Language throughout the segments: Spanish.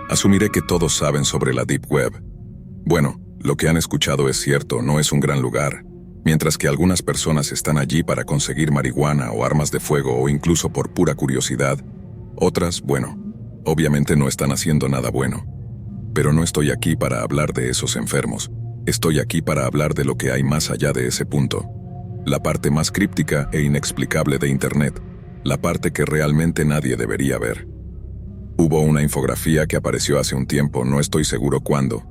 Asumiré que todos saben sobre la Deep Web. Bueno, lo que han escuchado es cierto, no es un gran lugar. Mientras que algunas personas están allí para conseguir marihuana o armas de fuego o incluso por pura curiosidad, otras, bueno, obviamente no están haciendo nada bueno. Pero no estoy aquí para hablar de esos enfermos. Estoy aquí para hablar de lo que hay más allá de ese punto. La parte más críptica e inexplicable de Internet. La parte que realmente nadie debería ver. Hubo una infografía que apareció hace un tiempo, no estoy seguro cuándo.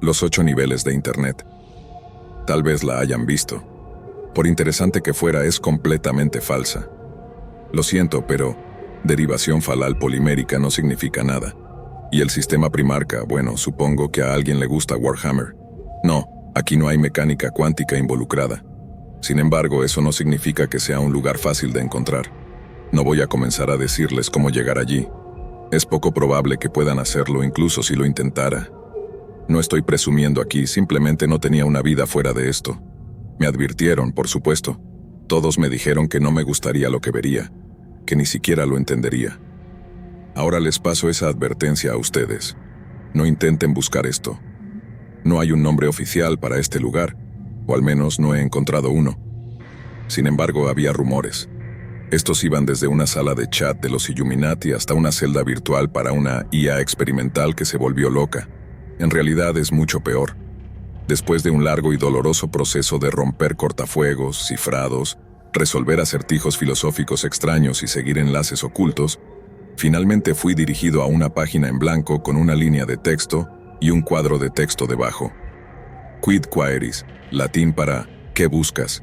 Los 8 niveles de Internet. Tal vez la hayan visto. Por interesante que fuera, es completamente falsa. Lo siento, pero derivación falal polimérica no significa nada. Y el sistema Primarca, bueno, supongo que a alguien le gusta Warhammer. No, aquí no hay mecánica cuántica involucrada. Sin embargo, eso no significa que sea un lugar fácil de encontrar. No voy a comenzar a decirles cómo llegar allí. Es poco probable que puedan hacerlo incluso si lo intentara. No estoy presumiendo aquí, simplemente no tenía una vida fuera de esto. Me advirtieron, por supuesto. Todos me dijeron que no me gustaría lo que vería, que ni siquiera lo entendería. Ahora les paso esa advertencia a ustedes. No intenten buscar esto. No hay un nombre oficial para este lugar, o al menos no he encontrado uno. Sin embargo, había rumores. Estos iban desde una sala de chat de los Illuminati hasta una celda virtual para una IA experimental que se volvió loca. En realidad es mucho peor. Después de un largo y doloroso proceso de romper cortafuegos, cifrados, resolver acertijos filosóficos extraños y seguir enlaces ocultos, finalmente fui dirigido a una página en blanco con una línea de texto y un cuadro de texto debajo. Quid quaeris, latín para ¿qué buscas?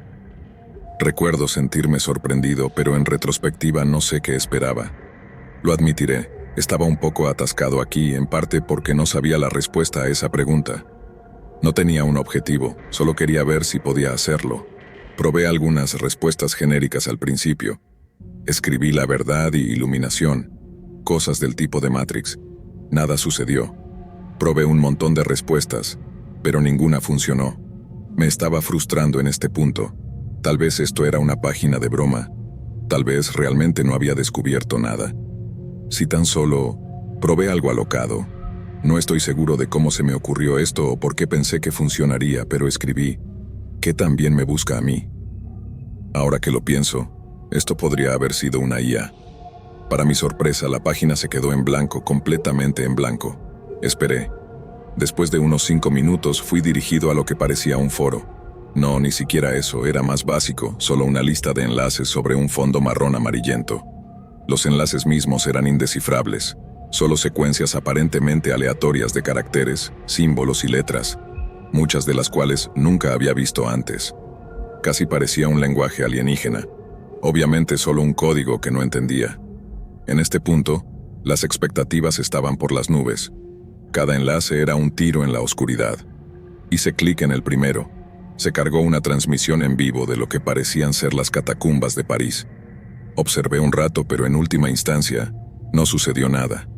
Recuerdo sentirme sorprendido, pero en retrospectiva no sé qué esperaba. Lo admitiré, estaba un poco atascado aquí, en parte porque no sabía la respuesta a esa pregunta. No tenía un objetivo, solo quería ver si podía hacerlo. Probé algunas respuestas genéricas al principio. Escribí la verdad y iluminación, cosas del tipo de Matrix. Nada sucedió. Probé un montón de respuestas, pero ninguna funcionó. Me estaba frustrando en este punto. Tal vez esto era una página de broma. Tal vez realmente no había descubierto nada. Si tan solo probé algo alocado. No estoy seguro de cómo se me ocurrió esto o por qué pensé que funcionaría, pero escribí, ¿qué también me busca a mí? Ahora que lo pienso, esto podría haber sido una IA. Para mi sorpresa, la página se quedó en blanco, completamente en blanco. Esperé. Después de unos 5 minutos fui dirigido a lo que parecía un foro. No, ni siquiera eso, era más básico, solo una lista de enlaces sobre un fondo marrón amarillento. Los enlaces mismos eran indescifrables, solo secuencias aparentemente aleatorias de caracteres, símbolos y letras, muchas de las cuales nunca había visto antes. Casi parecía un lenguaje alienígena, obviamente solo un código que no entendía. En este punto, las expectativas estaban por las nubes. Cada enlace era un tiro en la oscuridad. Hice clic en el primero. Se cargó una transmisión en vivo de lo que parecían ser las catacumbas de París. Observé un rato, pero en última instancia, no sucedió nada.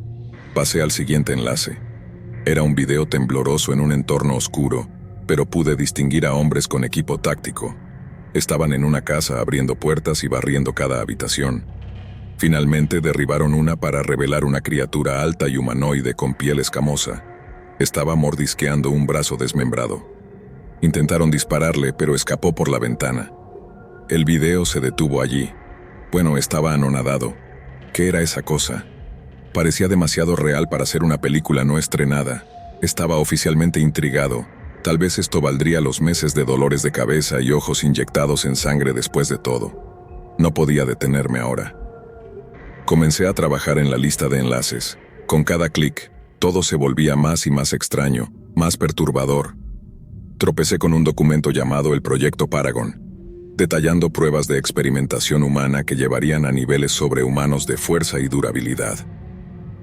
Pasé al siguiente enlace. Era un video tembloroso en un entorno oscuro, pero pude distinguir a hombres con equipo táctico. Estaban en una casa abriendo puertas y barriendo cada habitación. Finalmente derribaron una para revelar una criatura alta y humanoide con piel escamosa. Estaba mordisqueando un brazo desmembrado. Intentaron dispararle, pero escapó por la ventana. El video se detuvo allí. Bueno, estaba anonadado. ¿Qué era esa cosa? Parecía demasiado real para ser una película no estrenada. Estaba oficialmente intrigado. Tal vez esto valdría los meses de dolores de cabeza y ojos inyectados en sangre después de todo. No podía detenerme ahora. Comencé a trabajar en la lista de enlaces. Con cada clic, todo se volvía más y más extraño, más perturbador. Tropecé con un documento llamado el Proyecto Paragon, detallando pruebas de experimentación humana que llevarían a niveles sobrehumanos de fuerza y durabilidad.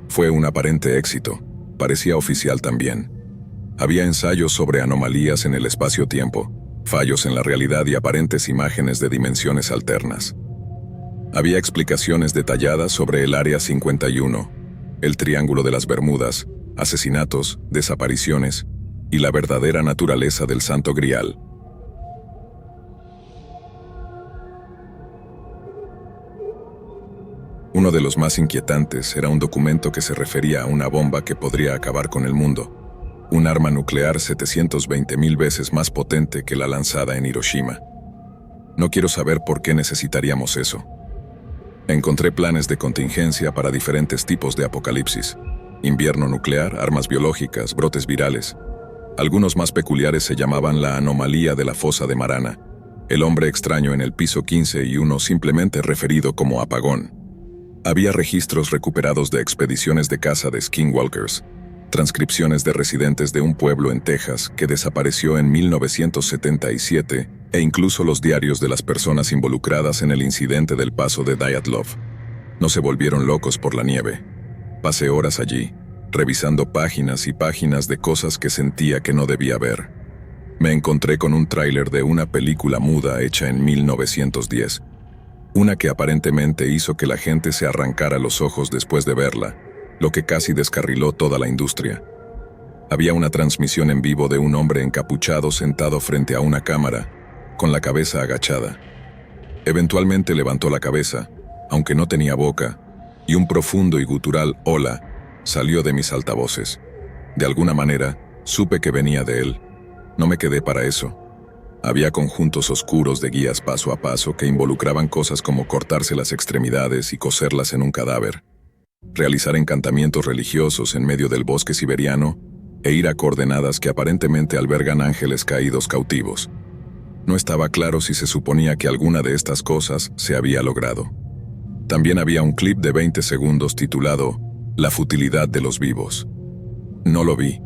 Fue un aparente éxito, parecía oficial también. Había ensayos sobre anomalías en el espacio-tiempo, fallos en la realidad y aparentes imágenes de dimensiones alternas. Había explicaciones detalladas sobre el Área 51, el Triángulo de las Bermudas, asesinatos, desapariciones y la verdadera naturaleza del Santo Grial. Uno de los más inquietantes era un documento que se refería a una bomba que podría acabar con el mundo, un arma nuclear 720,000 veces más potente que la lanzada en Hiroshima. No quiero saber por qué necesitaríamos eso. Encontré planes de contingencia para diferentes tipos de apocalipsis: invierno nuclear, armas biológicas, brotes virales. Algunos más peculiares se llamaban la anomalía de la fosa de Marana, el hombre extraño en el piso 15 y uno simplemente referido como apagón. Había registros recuperados de expediciones de caza de skinwalkers, transcripciones de residentes de un pueblo en Texas que desapareció en 1977 e incluso los diarios de las personas involucradas en el incidente del paso de Dyatlov. No se volvieron locos por la nieve. Pasé horas allí, revisando páginas y páginas de cosas que sentía que no debía ver. Me encontré con un tráiler de una película muda hecha en 1910, una que aparentemente hizo que la gente se arrancara los ojos después de verla, lo que casi descarriló toda la industria. Había una transmisión en vivo de un hombre encapuchado sentado frente a una cámara, con la cabeza agachada. Eventualmente levantó la cabeza, aunque no tenía boca, y un profundo y gutural "hola" salió de mis altavoces. De alguna manera, supe que venía de él. No me quedé para eso. Había conjuntos oscuros de guías paso a paso que involucraban cosas como cortarse las extremidades y coserlas en un cadáver, realizar encantamientos religiosos en medio del bosque siberiano e ir a coordenadas que aparentemente albergan ángeles caídos cautivos. No estaba claro si se suponía que alguna de estas cosas se había logrado. También había un clip de 20 segundos titulado "La futilidad de los vivos". No lo vi.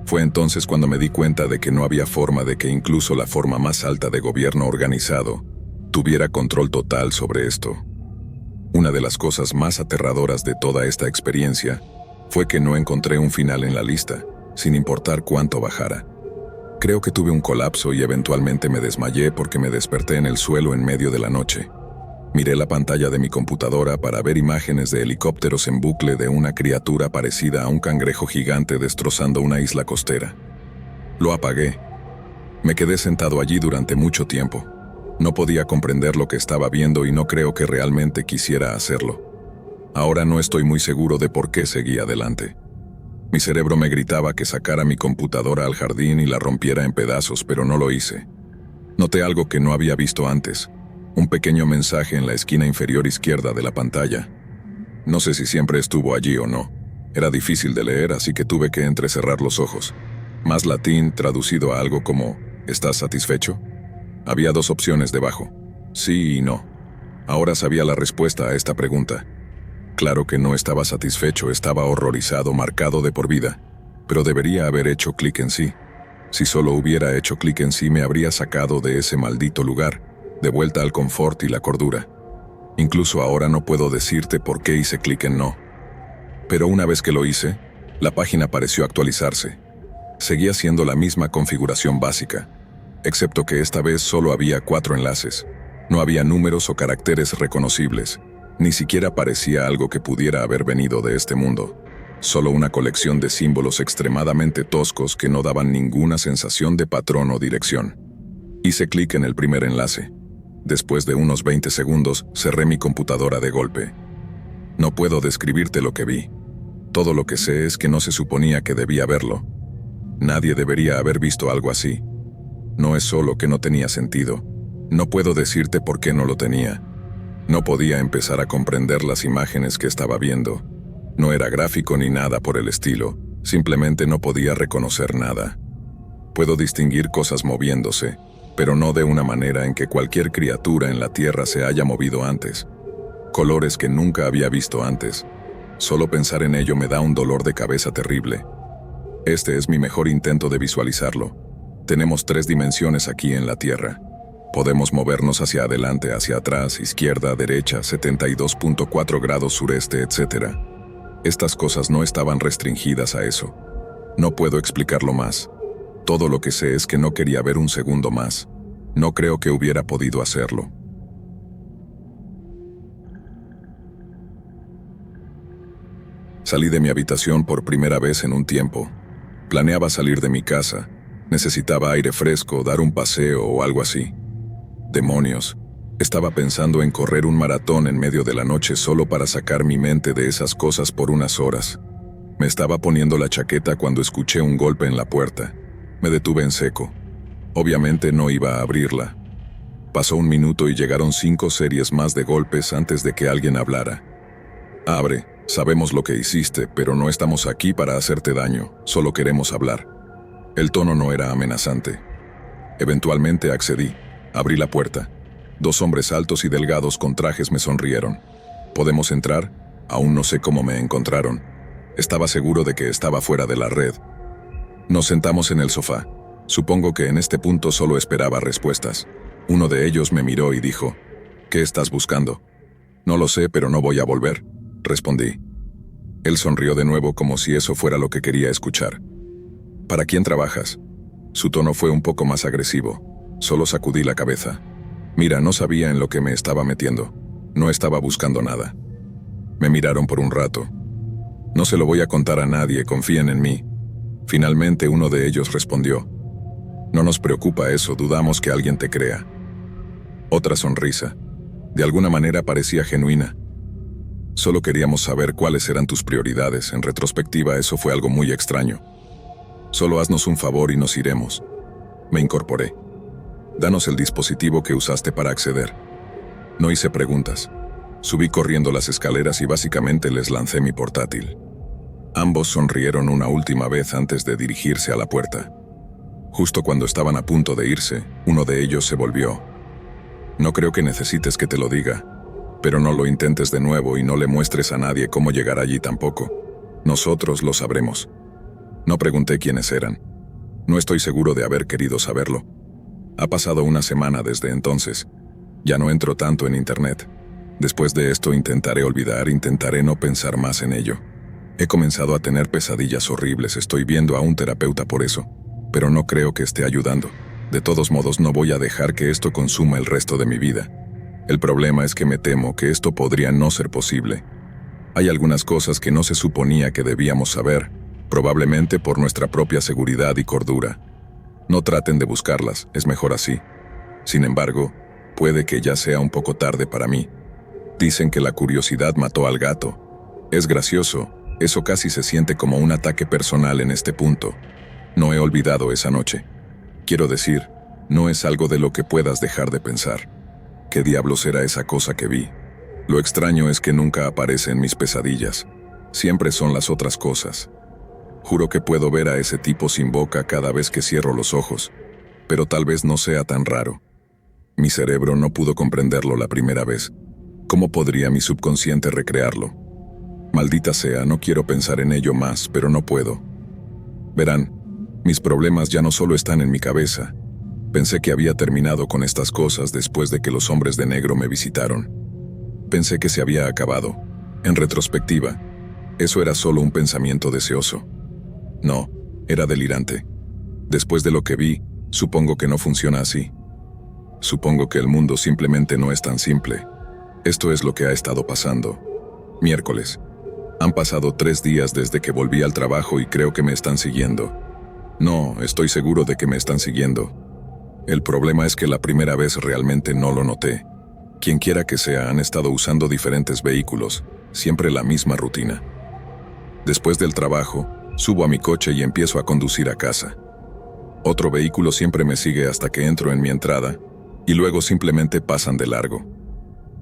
Fue entonces cuando me di cuenta de que no había forma de que incluso la forma más alta de gobierno organizado tuviera control total sobre esto. Una de las cosas más aterradoras de toda esta experiencia fue que no encontré un final en la lista, sin importar cuánto bajara. Creo que tuve un colapso y eventualmente me desmayé porque me desperté en el suelo en medio de la noche. Miré la pantalla de mi computadora para ver imágenes de helicópteros en bucle de una criatura parecida a un cangrejo gigante destrozando una isla costera. Lo apagué. Me quedé sentado allí durante mucho tiempo. No podía comprender lo que estaba viendo y no creo que realmente quisiera hacerlo. Ahora no estoy muy seguro de por qué seguí adelante. Mi cerebro me gritaba que sacara mi computadora al jardín y la rompiera en pedazos, pero no lo hice. Noté algo que no había visto antes. Un pequeño mensaje en la esquina inferior izquierda de la pantalla. No sé si siempre estuvo allí o no. Era difícil de leer, así que tuve que entrecerrar los ojos. Más latín, traducido a algo como ¿estás satisfecho? Había dos opciones debajo: sí y no. Ahora sabía la respuesta a esta pregunta. Claro que no estaba satisfecho, estaba horrorizado, marcado de por vida. Pero debería haber hecho clic en sí. Si solo hubiera hecho clic en sí, me habría sacado de ese maldito lugar, de vuelta al confort y la cordura. Incluso ahora no puedo decirte por qué hice clic en no. Pero una vez que lo hice, la página pareció actualizarse. Seguía siendo la misma configuración básica, excepto que esta vez solo había 4 enlaces. No había números o caracteres reconocibles. Ni siquiera parecía algo que pudiera haber venido de este mundo. Solo una colección de símbolos extremadamente toscos que no daban ninguna sensación de patrón o dirección. Hice clic en el primer enlace. Después de unos 20 segundos, cerré mi computadora de golpe. No puedo describirte lo que vi. Todo lo que sé es que no se suponía que debía verlo. Nadie debería haber visto algo así. No es solo que no tenía sentido. No puedo decirte por qué no lo tenía. No podía empezar a comprender las imágenes que estaba viendo. No era gráfico ni nada por el estilo. Simplemente no podía reconocer nada. Puedo distinguir cosas moviéndose, pero no de una manera en que cualquier criatura en la Tierra se haya movido antes. Colores que nunca había visto antes. Solo pensar en ello me da un dolor de cabeza terrible. Este es mi mejor intento de visualizarlo. Tenemos 3 dimensiones aquí en la Tierra. Podemos movernos hacia adelante, hacia atrás, izquierda, derecha, 72.4 grados sureste, etc. Estas cosas no estaban restringidas a eso. No puedo explicarlo más. Todo lo que sé es que no quería ver un segundo más. No creo que hubiera podido hacerlo. Salí de mi habitación por primera vez en un tiempo. Planeaba salir de mi casa. Necesitaba aire fresco, dar un paseo o algo así. Demonios. Estaba pensando en correr un maratón en medio de la noche solo para sacar mi mente de esas cosas por unas horas. Me estaba poniendo la chaqueta cuando escuché un golpe en la puerta. Me detuve en seco. Obviamente no iba a abrirla. Pasó un minuto y llegaron 5 series más de golpes antes de que alguien hablara. Abre, sabemos lo que hiciste, pero no estamos aquí para hacerte daño, solo queremos hablar. El tono no era amenazante. Eventualmente accedí. Abrí la puerta. 2 hombres altos y delgados con trajes me sonrieron. ¿Podemos entrar? Aún no sé cómo me encontraron. Estaba seguro de que estaba fuera de la red. Nos sentamos en el sofá. Supongo que en este punto solo esperaba respuestas. Uno de ellos me miró y dijo, ¿qué estás buscando? No lo sé, pero no voy a volver, respondí. Él sonrió de nuevo como si eso fuera lo que quería escuchar. ¿Para quién trabajas? Su tono fue un poco más agresivo. Solo sacudí la cabeza. Mira, no sabía en lo que me estaba metiendo. No estaba buscando nada. Me miraron por un rato. No se lo voy a contar a nadie, confíen en mí. Finalmente uno de ellos respondió. No nos preocupa eso, dudamos que alguien te crea. Otra sonrisa. De alguna manera parecía genuina. Solo queríamos saber cuáles eran tus prioridades. En retrospectiva, eso fue algo muy extraño. Solo haznos un favor y nos iremos. Me incorporé. Danos el dispositivo que usaste para acceder. No hice preguntas. Subí corriendo las escaleras y básicamente les lancé mi portátil. Ambos sonrieron una última vez antes de dirigirse a la puerta. Justo cuando estaban a punto de irse, uno de ellos se volvió. No creo que necesites que te lo diga, pero no lo intentes de nuevo y no le muestres a nadie cómo llegar allí tampoco. Nosotros lo sabremos. No pregunté quiénes eran. No estoy seguro de haber querido saberlo. Ha pasado una semana desde entonces. Ya no entro tanto en internet. Después de esto intentaré olvidar, intentaré no pensar más en ello. He comenzado a tener pesadillas horribles, estoy viendo a un terapeuta por eso, pero no creo que esté ayudando. De todos modos, no voy a dejar que esto consuma el resto de mi vida. El problema es que me temo que esto podría no ser posible. Hay algunas cosas que no se suponía que debíamos saber, probablemente por nuestra propia seguridad y cordura. No traten de buscarlas, es mejor así. Sin embargo, puede que ya sea un poco tarde para mí. Dicen que la curiosidad mató al gato. Es gracioso, eso casi se siente como un ataque personal en este punto. No he olvidado esa noche. Quiero decir, no es algo de lo que puedas dejar de pensar. ¿Qué diablos era esa cosa que vi? Lo extraño es que nunca aparece en mis pesadillas. Siempre son las otras cosas. Juro que puedo ver a ese tipo sin boca cada vez que cierro los ojos, pero tal vez no sea tan raro. Mi cerebro no pudo comprenderlo la primera vez. ¿Cómo podría mi subconsciente recrearlo? Maldita sea, no quiero pensar en ello más, pero no puedo. Verán, mis problemas ya no solo están en mi cabeza. Pensé que había terminado con estas cosas después de que los hombres de negro me visitaron. Pensé que se había acabado. En retrospectiva, eso era solo un pensamiento deseoso. No, era delirante. Después de lo que vi, supongo que no funciona así. Supongo que el mundo simplemente no es tan simple. Esto es lo que ha estado pasando. Miércoles. Han pasado 3 días desde que volví al trabajo y creo que me están siguiendo. No, estoy seguro de que me están siguiendo. El problema es que la primera vez realmente no lo noté. Quienquiera que sea, han estado usando diferentes vehículos, siempre la misma rutina. Después del trabajo, subo a mi coche y empiezo a conducir a casa. Otro vehículo siempre me sigue hasta que entro en mi entrada, y luego simplemente pasan de largo.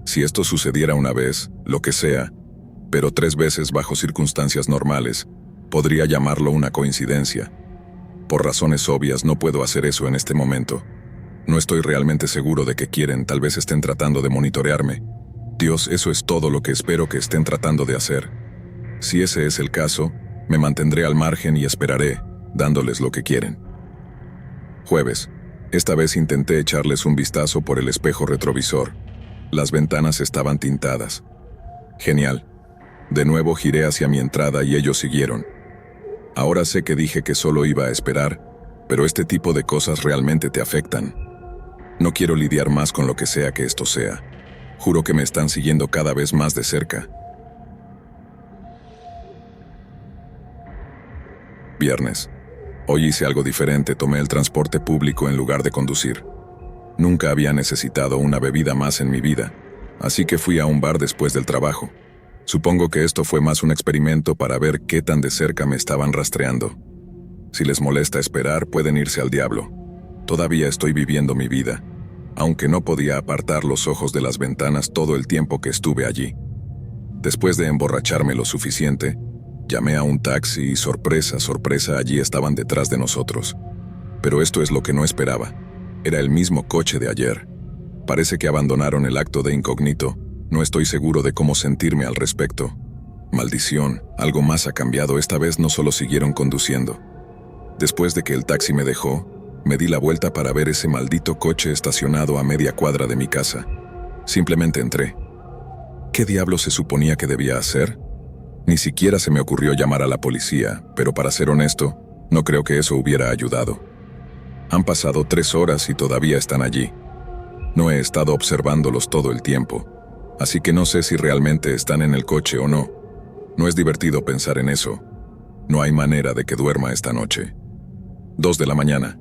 Si esto sucediera una vez, lo que sea, pero 3 veces bajo circunstancias normales, podría llamarlo una coincidencia. Por razones obvias no puedo hacer eso en este momento. No estoy realmente seguro de qué quieren, tal vez estén tratando de monitorearme. Dios, eso es todo lo que espero que estén tratando de hacer. Si ese es el caso, me mantendré al margen y esperaré, dándoles lo que quieren. Jueves. Esta vez intenté echarles un vistazo por el espejo retrovisor. Las ventanas estaban tintadas. Genial. De nuevo giré hacia mi entrada y ellos siguieron. Ahora sé que dije que solo iba a esperar, pero este tipo de cosas realmente te afectan. No quiero lidiar más con lo que sea que esto sea. Juro que me están siguiendo cada vez más de cerca. Viernes. Hoy hice algo diferente, tomé el transporte público en lugar de conducir. Nunca había necesitado una bebida más en mi vida, así que fui a un bar después del trabajo. Supongo que esto fue más un experimento para ver qué tan de cerca me estaban rastreando. Si les molesta esperar, pueden irse al diablo. Todavía estoy viviendo mi vida, aunque no podía apartar los ojos de las ventanas todo el tiempo que estuve allí. Después de emborracharme lo suficiente, llamé a un taxi y sorpresa, allí estaban detrás de nosotros. Pero esto es lo que no esperaba. Era el mismo coche de ayer. Parece que abandonaron el acto de incógnito. No estoy seguro de cómo sentirme al respecto. Maldición, algo más ha cambiado. Esta vez no solo siguieron conduciendo. Después de que el taxi me dejó, me di la vuelta para ver ese maldito coche estacionado a media cuadra de mi casa. Simplemente entré. ¿Qué diablos se suponía que debía hacer? Ni siquiera se me ocurrió llamar a la policía, pero para ser honesto, no creo que eso hubiera ayudado. Han pasado 3 horas y todavía están allí. No he estado observándolos todo el tiempo, así que no sé si realmente están en el coche o no. No es divertido pensar en eso. No hay manera de que duerma esta noche. 2 de la mañana.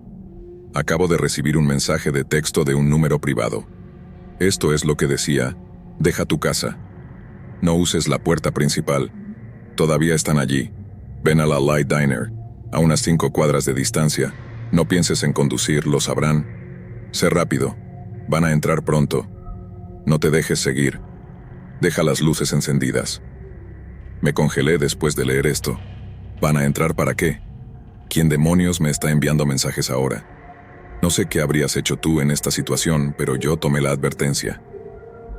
Acabo de recibir un mensaje de texto de un número privado. Esto es lo que decía: deja tu casa. No uses la puerta principal. Todavía están allí. Ven a la Light Diner, a unas 5 cuadras de distancia. No pienses en conducir, lo sabrán. Sé rápido. Van a entrar pronto. No te dejes seguir. Deja las luces encendidas. Me congelé después de leer esto. ¿Van a entrar para qué? ¿Quién demonios me está enviando mensajes ahora? No sé qué habrías hecho tú en esta situación, pero yo tomé la advertencia.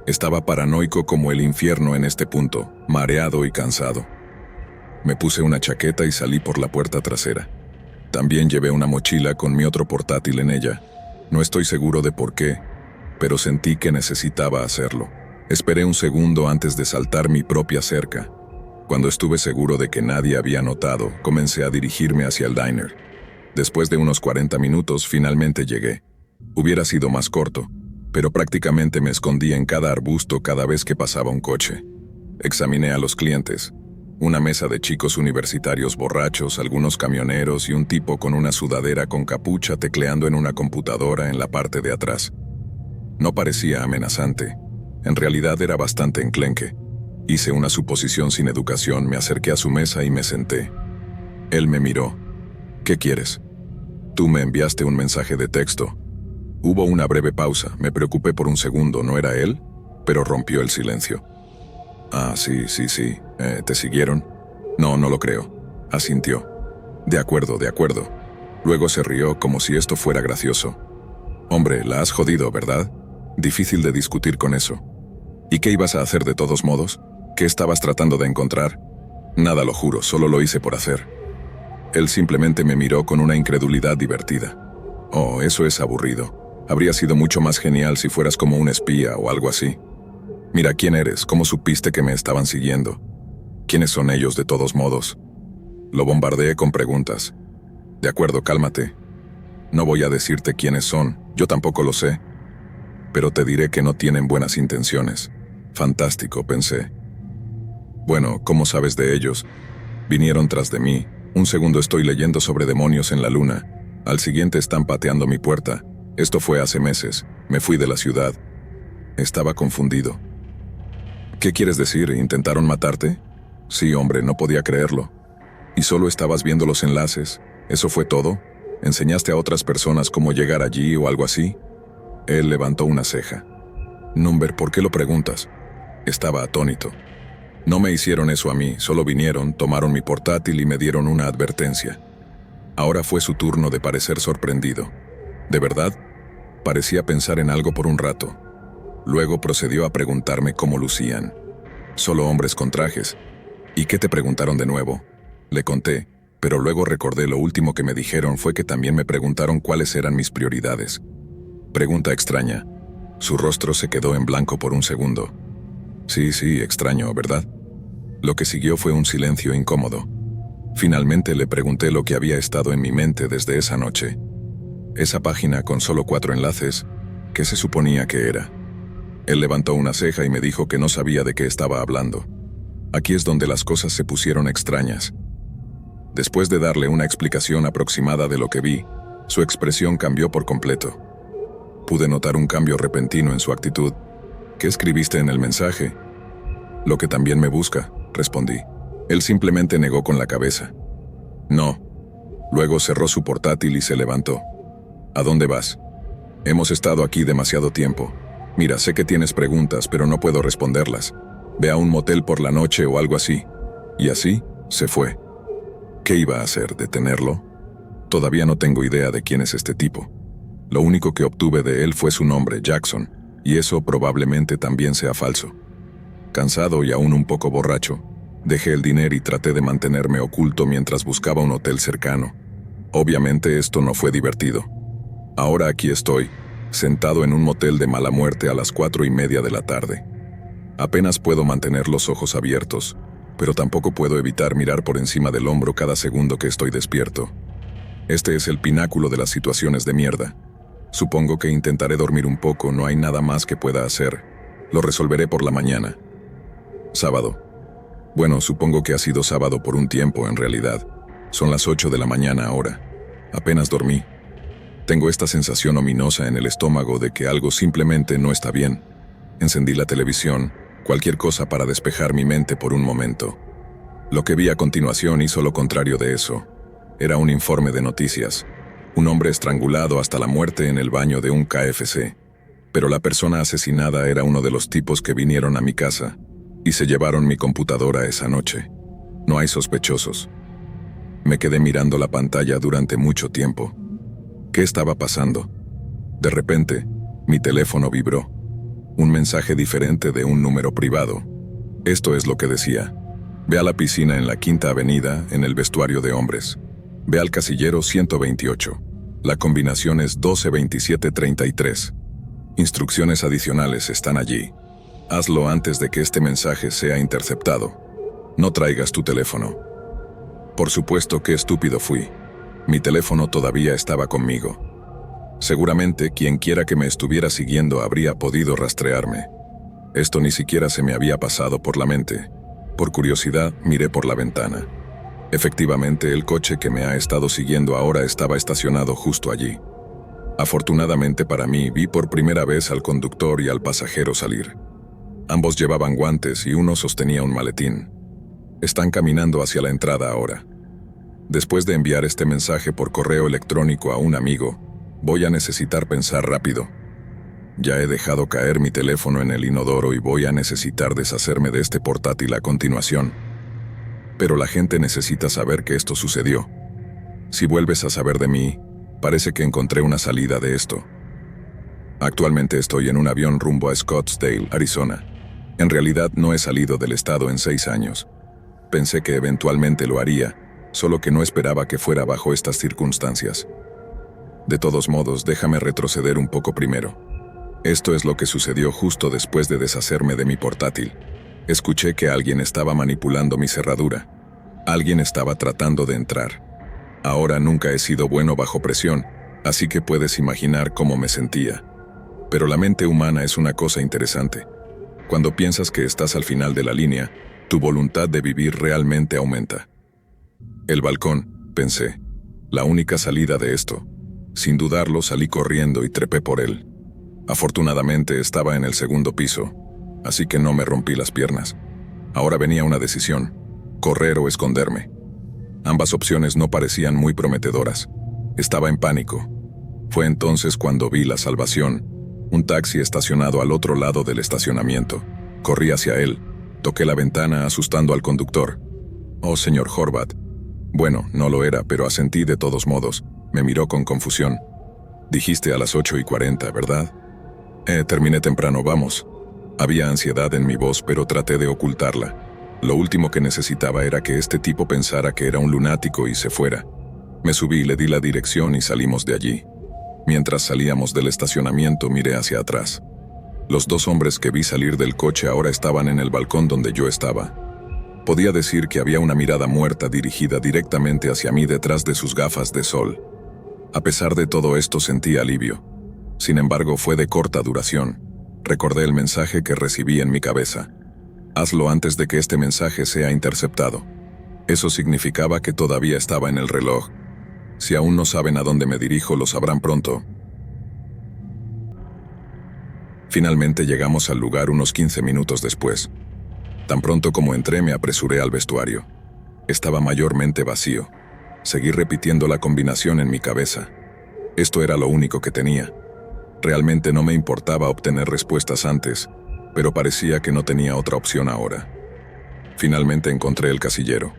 Estaba paranoico como el infierno en este punto, mareado y cansado. Me puse una chaqueta y salí por la puerta trasera. También llevé una mochila con mi otro portátil en ella. No estoy seguro de por qué, pero sentí que necesitaba hacerlo. Esperé un segundo antes de saltar mi propia cerca. Cuando estuve seguro de que nadie había notado, comencé a dirigirme hacia el diner. Después de unos 40 minutos, finalmente llegué. Hubiera sido más corto, pero prácticamente me escondí en cada arbusto cada vez que pasaba un coche. Examiné a los clientes. Una mesa de chicos universitarios borrachos, algunos camioneros y un tipo con una sudadera con capucha tecleando en una computadora en la parte de atrás. No parecía amenazante. En realidad era bastante enclenque. Hice una suposición sin educación, me acerqué a su mesa y me senté. Él me miró. ¿Qué quieres? Tú me enviaste un mensaje de texto. Hubo una breve pausa, me preocupé por un segundo, ¿no era él? Pero rompió el silencio. Ah, sí. ¿Te siguieron? No, no lo creo. Asintió. De acuerdo. Luego se rió como si esto fuera gracioso. Hombre, la has jodido, ¿verdad? Difícil de discutir con eso. ¿Y qué ibas a hacer de todos modos? ¿Qué estabas tratando de encontrar? Nada, lo juro, solo lo hice por hacer. Él simplemente me miró con una incredulidad divertida. Oh, eso es aburrido. Habría sido mucho más genial si fueras como un espía o algo así. Mira quién eres, cómo supiste que me estaban siguiendo. ¿Quiénes son ellos de todos modos? Lo bombardeé con preguntas. De acuerdo, cálmate. No voy a decirte quiénes son, yo tampoco lo sé. Pero te diré que no tienen buenas intenciones. Fantástico, pensé. Bueno, ¿cómo sabes de ellos? Vinieron tras de mí. Un segundo estoy leyendo sobre demonios en la luna. Al siguiente están pateando mi puerta. Esto fue hace meses. Me fui de la ciudad. Estaba confundido. ¿Qué quieres decir? ¿Intentaron matarte? Sí, hombre, no podía creerlo. ¿Y solo estabas viendo los enlaces? ¿Eso fue todo? ¿Enseñaste a otras personas cómo llegar allí o algo así? Él levantó una ceja. Number, ¿por qué lo preguntas? Estaba atónito. No me hicieron eso a mí, solo vinieron, tomaron mi portátil y me dieron una advertencia. Ahora fue su turno de parecer sorprendido. ¿De verdad? Parecía pensar en algo por un rato. Luego procedió a preguntarme cómo lucían. Solo hombres con trajes. ¿Y qué te preguntaron de nuevo? Le conté, pero luego recordé lo último que me dijeron fue que también me preguntaron cuáles eran mis prioridades. Pregunta extraña. Su rostro se quedó en blanco por un segundo. Sí, extraño, ¿verdad? Lo que siguió fue un silencio incómodo. Finalmente le pregunté lo que había estado en mi mente desde esa noche. Esa página con solo 4 enlaces, ¿qué se suponía que era? Él levantó una ceja y me dijo que no sabía de qué estaba hablando. Aquí es donde las cosas se pusieron extrañas. Después de darle una explicación aproximada de lo que vi, su expresión cambió por completo. pude notar un cambio repentino en su actitud. ¿Qué escribiste en el mensaje? Lo que también me busca, respondí. Él simplemente negó con la cabeza. No. Luego cerró su portátil y se levantó. ¿A dónde vas? Hemos estado aquí demasiado tiempo. Mira, sé que tienes preguntas, pero no puedo responderlas. Ve a un motel por la noche o algo así. Y así, se fue. ¿Qué iba a hacer? ¿Detenerlo? Todavía no tengo idea de quién es este tipo. Lo único que obtuve de él fue su nombre, Jackson, y eso probablemente también sea falso. Cansado y aún un poco borracho, dejé el dinero y traté de mantenerme oculto mientras buscaba un hotel cercano. Obviamente esto no fue divertido. Ahora aquí estoy, sentado en un motel de mala muerte a las 4:30 de la tarde. Apenas puedo mantener los ojos abiertos, pero tampoco puedo evitar mirar por encima del hombro cada segundo que estoy despierto. Este es el pináculo de las situaciones de mierda. Supongo que intentaré dormir un poco, no hay nada más que pueda hacer. Lo resolveré por la mañana. Sábado. Bueno, supongo que ha sido sábado por un tiempo en realidad. Son las 8 de la mañana ahora. Apenas dormí. Tengo esta sensación ominosa en el estómago de que algo simplemente no está bien. Encendí la televisión, cualquier cosa para despejar mi mente por un momento. Lo que vi a continuación hizo lo contrario de eso. Era un informe de noticias. Un hombre estrangulado hasta la muerte en el baño de un KFC. Pero la persona asesinada era uno de los tipos que vinieron a mi casa y se llevaron mi computadora esa noche. No hay sospechosos. Me quedé mirando la pantalla durante mucho tiempo. ¿Qué estaba pasando? De repente, mi teléfono vibró. Un mensaje diferente de un número privado. Esto es lo que decía. Ve a la piscina en la Quinta Avenida, en el vestuario de hombres. Ve al casillero 128. La combinación es 122733. Instrucciones adicionales están allí. Hazlo antes de que este mensaje sea interceptado. No traigas tu teléfono. Por supuesto, qué estúpido fui. Mi teléfono todavía estaba conmigo. Seguramente quien quiera que me estuviera siguiendo habría podido rastrearme. Esto ni siquiera se me había pasado por la mente. Por curiosidad, miré por la ventana. Efectivamente, el coche que me ha estado siguiendo ahora estaba estacionado justo allí. Afortunadamente para mí, vi por primera vez al conductor y al pasajero salir. Ambos llevaban guantes y uno sostenía un maletín. Están caminando hacia la entrada ahora. Después de enviar este mensaje por correo electrónico a un amigo, voy a necesitar pensar rápido. Ya he dejado caer mi teléfono en el inodoro y voy a necesitar deshacerme de este portátil a continuación. Pero la gente necesita saber que esto sucedió. Si vuelves a saber de mí, parece que encontré una salida de esto. Actualmente estoy en un avión rumbo a Scottsdale, Arizona. En realidad no he salido del estado en 6 años. Pensé que eventualmente lo haría, solo que no esperaba que fuera bajo estas circunstancias. De todos modos, déjame retroceder un poco primero. Esto es lo que sucedió justo después de deshacerme de mi portátil. Escuché que alguien estaba manipulando mi cerradura. Alguien estaba tratando de entrar. Ahora nunca he sido bueno bajo presión, así que puedes imaginar cómo me sentía. Pero la mente humana es una cosa interesante. Cuando piensas que estás al final de la línea, tu voluntad de vivir realmente aumenta. El balcón, pensé. La única salida de esto. Sin dudarlo, salí corriendo y trepé por él. Afortunadamente estaba en el segundo piso, así que no me rompí las piernas. Ahora venía una decisión: correr o esconderme. Ambas opciones no parecían muy prometedoras. Estaba en pánico. Fue entonces cuando vi la salvación: un taxi estacionado al otro lado del estacionamiento. Corrí hacia él. Toqué la ventana asustando al conductor. «Oh, señor Horvath». Bueno, no lo era, pero asentí de todos modos. Me miró con confusión. «Dijiste a las 8:40, ¿verdad?» Terminé temprano, vamos». Había ansiedad en mi voz, pero traté de ocultarla. Lo último que necesitaba era que este tipo pensara que era un lunático y se fuera. Me subí, le di la dirección y salimos de allí. Mientras salíamos del estacionamiento, miré hacia atrás. Los 2 hombres que vi salir del coche ahora estaban en el balcón donde yo estaba. Podía decir que había una mirada muerta dirigida directamente hacia mí detrás de sus gafas de sol. A pesar de todo esto, sentí alivio. Sin embargo, fue de corta duración. Recordé el mensaje que recibí en mi cabeza. Hazlo antes de que este mensaje sea interceptado. Eso significaba que todavía estaba en el reloj. Si aún no saben a dónde me dirijo, lo sabrán pronto. Finalmente llegamos al lugar unos 15 minutos después. Tan pronto como entré me apresuré al vestuario. Estaba mayormente vacío. Seguí repitiendo la combinación en mi cabeza. Esto era lo único que tenía. Realmente no me importaba obtener respuestas antes, pero parecía que no tenía otra opción ahora. Finalmente encontré el casillero.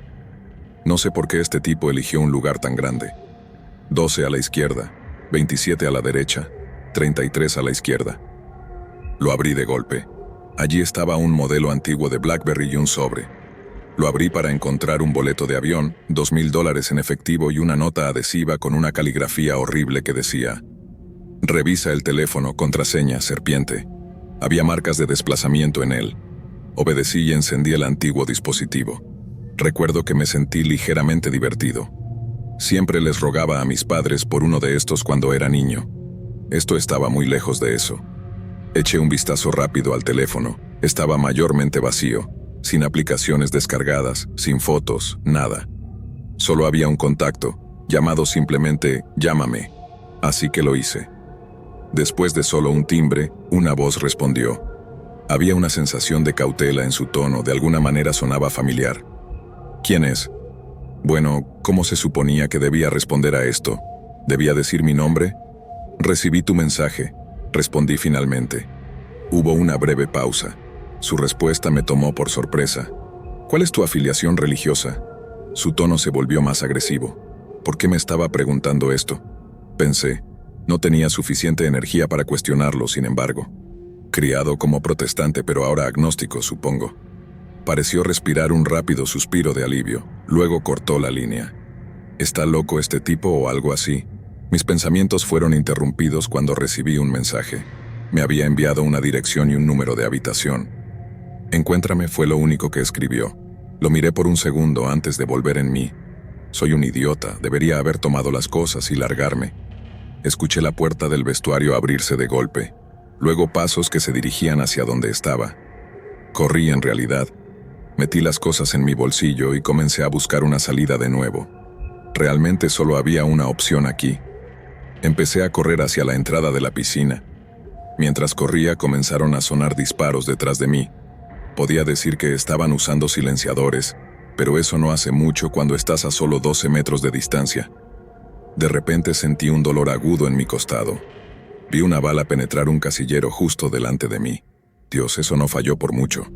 No sé por qué este tipo eligió un lugar tan grande. 12 a la izquierda, 27 a la derecha, 33 a la izquierda. Lo abrí de golpe. Allí estaba un modelo antiguo de BlackBerry y un sobre. Lo abrí para encontrar un boleto de avión, $2,000 en efectivo y una nota adhesiva con una caligrafía horrible que decía: revisa el teléfono, contraseña, serpiente. Había marcas de desplazamiento en él. Obedecí y encendí el antiguo dispositivo. Recuerdo que me sentí ligeramente divertido. Siempre les rogaba a mis padres por uno de estos cuando era niño. Esto estaba muy lejos de eso. Eché un vistazo rápido al teléfono. Estaba mayormente vacío, sin aplicaciones descargadas, sin fotos, nada. Solo había un contacto, llamado simplemente «Llámame». Así que lo hice. Después de solo un timbre, una voz respondió. Había una sensación de cautela en su tono, de alguna manera sonaba familiar. ¿Quién es? Bueno, ¿cómo se suponía que debía responder a esto? ¿Debía decir mi nombre? Recibí tu mensaje, respondí finalmente. Hubo una breve pausa. Su respuesta me tomó por sorpresa. ¿Cuál es tu afiliación religiosa? Su tono se volvió más agresivo. ¿Por qué me estaba preguntando esto? Pensé. No tenía suficiente energía para cuestionarlo, sin embargo. Criado como protestante, pero ahora agnóstico, supongo. Pareció respirar un rápido suspiro de alivio. Luego cortó la línea. ¿Está loco este tipo o algo así? Mis pensamientos fueron interrumpidos cuando recibí un mensaje. Me había enviado una dirección y un número de habitación. Encuéntrame fue lo único que escribió. Lo miré por un segundo antes de volver en mí. Soy un idiota, debería haber tomado las cosas y largarme. Escuché la puerta del vestuario abrirse de golpe. Luego pasos que se dirigían hacia donde estaba. Corrí en realidad. Metí las cosas en mi bolsillo y comencé a buscar una salida de nuevo. Realmente solo había una opción aquí. Empecé a correr hacia la entrada de la piscina. Mientras corría comenzaron a sonar disparos detrás de mí. Podía decir que estaban usando silenciadores, pero eso no hace mucho cuando estás a solo 12 metros de distancia. De repente sentí un dolor agudo en mi costado. Vi una bala penetrar un casillero justo delante de mí. Dios, eso no falló por mucho.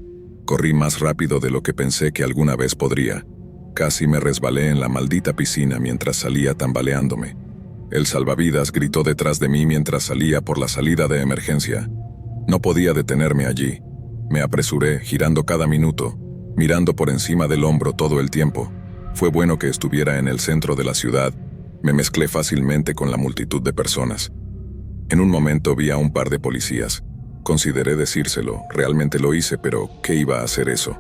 Corrí más rápido de lo que pensé que alguna vez podría. Casi me resbalé en la maldita piscina mientras salía tambaleándome. El salvavidas gritó detrás de mí mientras salía por la salida de emergencia. No podía detenerme allí. Me apresuré, girando cada minuto, mirando por encima del hombro todo el tiempo. Fue bueno que estuviera en el centro de la ciudad. Me mezclé fácilmente con la multitud de personas. En un momento vi a un par de policías. Consideré decírselo, realmente lo hice, pero ¿qué iba a hacer eso?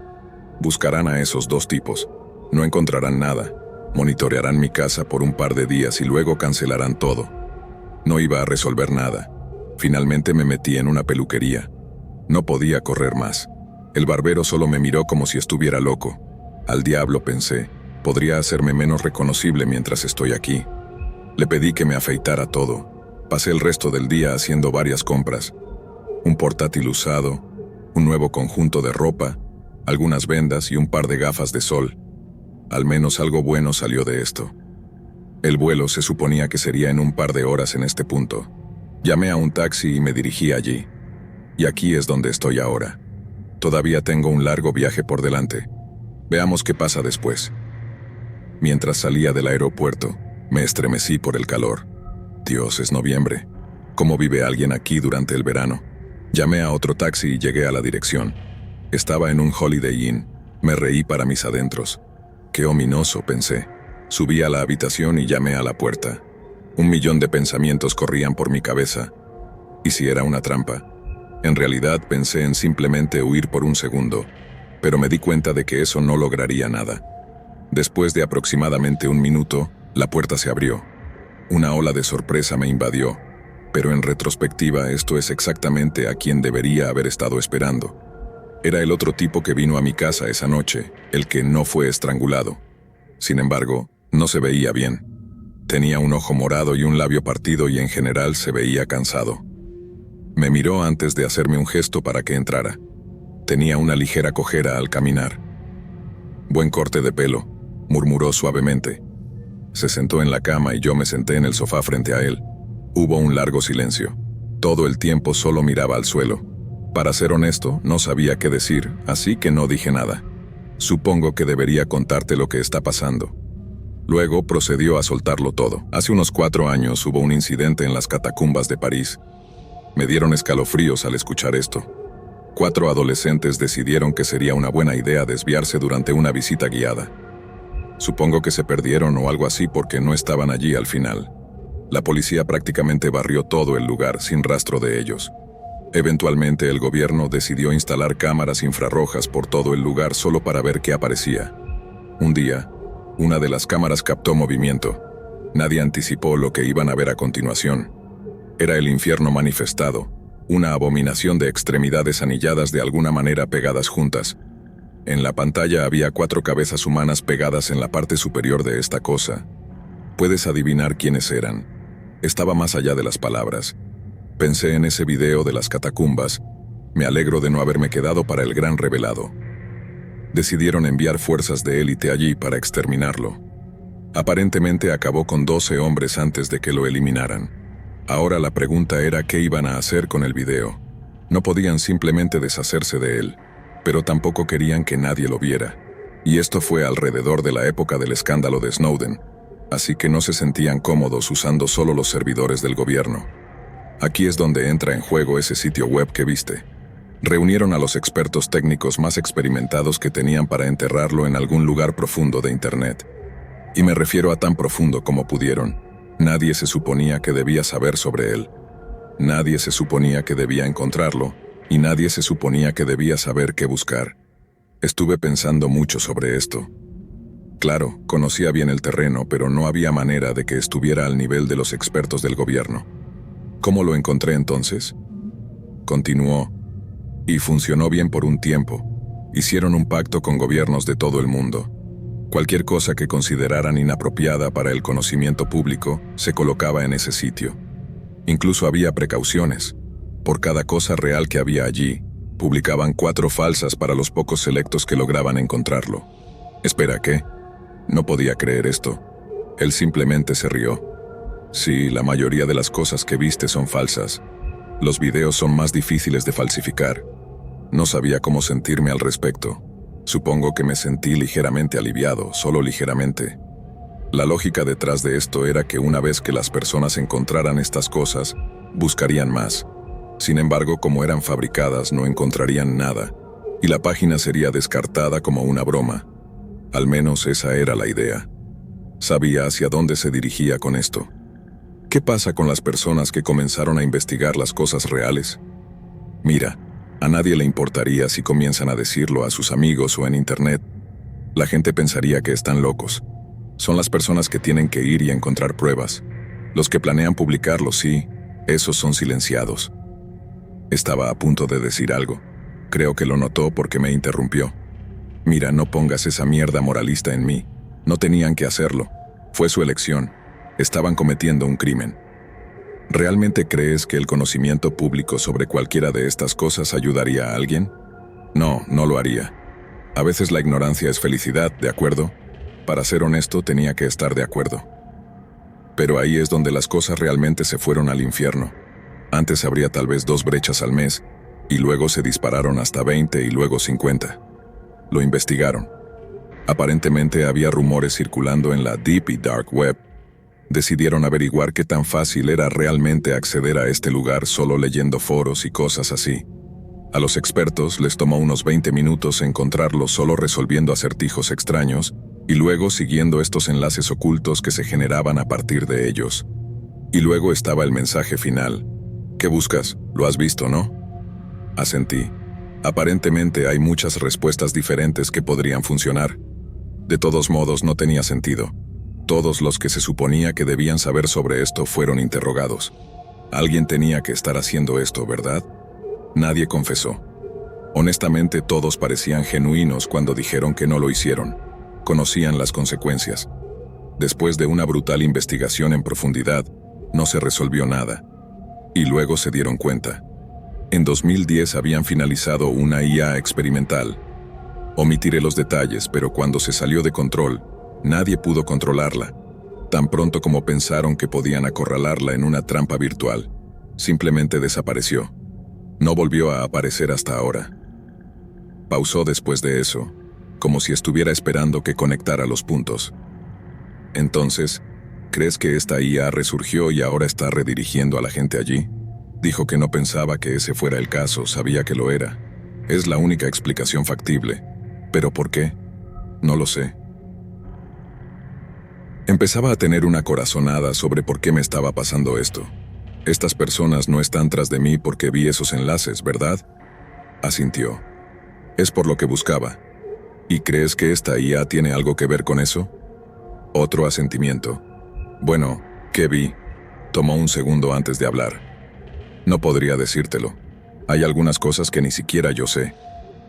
Buscarán a esos dos tipos. No encontrarán nada. Monitorearán mi casa por un par de días y luego cancelarán todo. No iba a resolver nada. Finalmente me metí en una peluquería. No podía correr más. El barbero solo me miró como si estuviera loco. Al diablo, pensé, podría hacerme menos reconocible mientras estoy aquí. Le pedí que me afeitara todo. Pasé el resto del día haciendo varias compras. Un portátil usado, un nuevo conjunto de ropa, algunas vendas y un par de gafas de sol. Al menos algo bueno salió de esto. El vuelo se suponía que sería en un par de horas en este punto. Llamé a un taxi y me dirigí allí. Y aquí es donde estoy ahora. Todavía tengo un largo viaje por delante. Veamos qué pasa después. Mientras salía del aeropuerto, me estremecí por el calor. Dios, es noviembre. ¿Cómo vive alguien aquí durante el verano? Llamé a otro taxi y llegué a la dirección. Estaba en un Holiday Inn. Me reí para mis adentros. Qué ominoso, pensé. Subí a la habitación y llamé a la puerta. 1.000.000 de pensamientos corrían por mi cabeza. ¿Y si era una trampa? En realidad pensé en simplemente huir por un segundo, pero me di cuenta de que eso no lograría nada. Después de aproximadamente 1 minuto, la puerta se abrió. Una ola de sorpresa me invadió, pero en retrospectiva esto es exactamente a quien debería haber estado esperando. Era el otro tipo que vino a mi casa esa noche, el que no fue estrangulado. Sin embargo, no se veía bien. Tenía un ojo morado y un labio partido y en general se veía cansado. Me miró antes de hacerme un gesto para que entrara. Tenía una ligera cojera al caminar. «Buen corte de pelo», murmuró suavemente. Se sentó en la cama y yo me senté en el sofá frente a él. Hubo un largo silencio. Todo el tiempo solo miraba al suelo. Para ser honesto, no sabía qué decir, así que no dije nada. Supongo que debería contarte lo que está pasando. Luego procedió a soltarlo todo. Hace unos 4 años hubo un incidente en las catacumbas de París. Me dieron escalofríos al escuchar esto. 4 adolescentes decidieron que sería una buena idea desviarse durante una visita guiada. Supongo que se perdieron o algo así porque no estaban allí al final. La policía prácticamente barrió todo el lugar sin rastro de ellos. Eventualmente el gobierno decidió instalar cámaras infrarrojas por todo el lugar solo para ver qué aparecía. Un día, una de las cámaras captó movimiento. Nadie anticipó lo que iban a ver a continuación. Era el infierno manifestado, una abominación de extremidades anilladas de alguna manera pegadas juntas. En la pantalla había 4 cabezas humanas pegadas en la parte superior de esta cosa. Puedes adivinar quiénes eran. Estaba más allá de las palabras. Pensé en ese video de las catacumbas. Me alegro de no haberme quedado para el gran revelado. Decidieron enviar fuerzas de élite allí para exterminarlo. Aparentemente acabó con 12 hombres antes de que lo eliminaran. Ahora la pregunta era qué iban a hacer con el video. No podían simplemente deshacerse de él, pero tampoco querían que nadie lo viera. Y esto fue alrededor de la época del escándalo de Snowden, así que no se sentían cómodos usando solo los servidores del gobierno. Aquí es donde entra en juego ese sitio web que viste. Reunieron a los expertos técnicos más experimentados que tenían para enterrarlo en algún lugar profundo de Internet. Y me refiero a tan profundo como pudieron. Nadie se suponía que debía saber sobre él. Nadie se suponía que debía encontrarlo, y nadie se suponía que debía saber qué buscar. Estuve pensando mucho sobre esto. Claro, conocía bien el terreno, pero no había manera de que estuviera al nivel de los expertos del gobierno. ¿Cómo lo encontré entonces? Continuó. Y funcionó bien por un tiempo. Hicieron un pacto con gobiernos de todo el mundo. Cualquier cosa que consideraran inapropiada para el conocimiento público se colocaba en ese sitio. Incluso había precauciones. Por cada cosa real que había allí, publicaban 4 falsas para los pocos selectos que lograban encontrarlo. Espera, ¿qué? No podía creer esto. Él simplemente se rió. Sí, la mayoría de las cosas que viste son falsas. Los videos son más difíciles de falsificar. No sabía cómo sentirme al respecto. Supongo que me sentí ligeramente aliviado, solo ligeramente. La lógica detrás de esto era que una vez que las personas encontraran estas cosas, buscarían más. Sin embargo, como eran fabricadas, no encontrarían nada, y la página sería descartada como una broma. Al menos esa era la idea. Sabía hacia dónde se dirigía con esto. ¿Qué pasa con las personas que comenzaron a investigar las cosas reales? Mira, a nadie le importaría si comienzan a decirlo a sus amigos o en Internet. La gente pensaría que están locos. Son las personas que tienen que ir y encontrar pruebas. Los que planean publicarlo, sí, esos son silenciados. Estaba a punto de decir algo. Creo que lo notó porque me interrumpió. Mira, no pongas esa mierda moralista en mí. No tenían que hacerlo. Fue su elección. Estaban cometiendo un crimen. ¿Realmente crees que el conocimiento público sobre cualquiera de estas cosas ayudaría a alguien? No, no lo haría. A veces la ignorancia es felicidad, ¿de acuerdo? Para ser honesto, tenía que estar de acuerdo. Pero ahí es donde las cosas realmente se fueron al infierno. Antes habría tal vez 2 brechas al mes, y luego se dispararon hasta 20 y luego 50. Lo investigaron. Aparentemente había rumores circulando en la Deep y Dark Web. Decidieron averiguar qué tan fácil era realmente acceder a este lugar solo leyendo foros y cosas así. A los expertos les tomó unos 20 minutos encontrarlo solo resolviendo acertijos extraños y luego siguiendo estos enlaces ocultos que se generaban a partir de ellos. Y luego estaba el mensaje final. ¿Qué buscas? ¿Lo has visto, no? Asentí. Aparentemente hay muchas respuestas diferentes que podrían funcionar. De todos modos, no tenía sentido. Todos los que se suponía que debían saber sobre esto fueron interrogados. Alguien tenía que estar haciendo esto, ¿verdad? Nadie confesó. Honestamente, todos parecían genuinos cuando dijeron que no lo hicieron. Conocían las consecuencias. Después de una brutal investigación en profundidad, no se resolvió nada. Y luego se dieron cuenta. En 2010 habían finalizado una IA experimental. Omitiré los detalles, pero cuando se salió de control, nadie pudo controlarla. Tan pronto como pensaron que podían acorralarla en una trampa virtual, simplemente desapareció. No volvió a aparecer hasta ahora. Pausó después de eso, como si estuviera esperando que conectara los puntos. Entonces, ¿crees que esta IA resurgió y ahora está redirigiendo a la gente allí? Dijo que no pensaba que ese fuera el caso, sabía que lo era. Es la única explicación factible. ¿Pero por qué? No lo sé. Empezaba a tener una corazonada sobre por qué me estaba pasando esto. Estas personas no están tras de mí porque vi esos enlaces, ¿verdad? Asintió. Es por lo que buscaba. ¿Y crees que esta IA tiene algo que ver con eso? Otro asentimiento. Bueno, ¿qué vi? Tomó un segundo antes de hablar. No podría decírtelo. Hay algunas cosas que ni siquiera yo sé.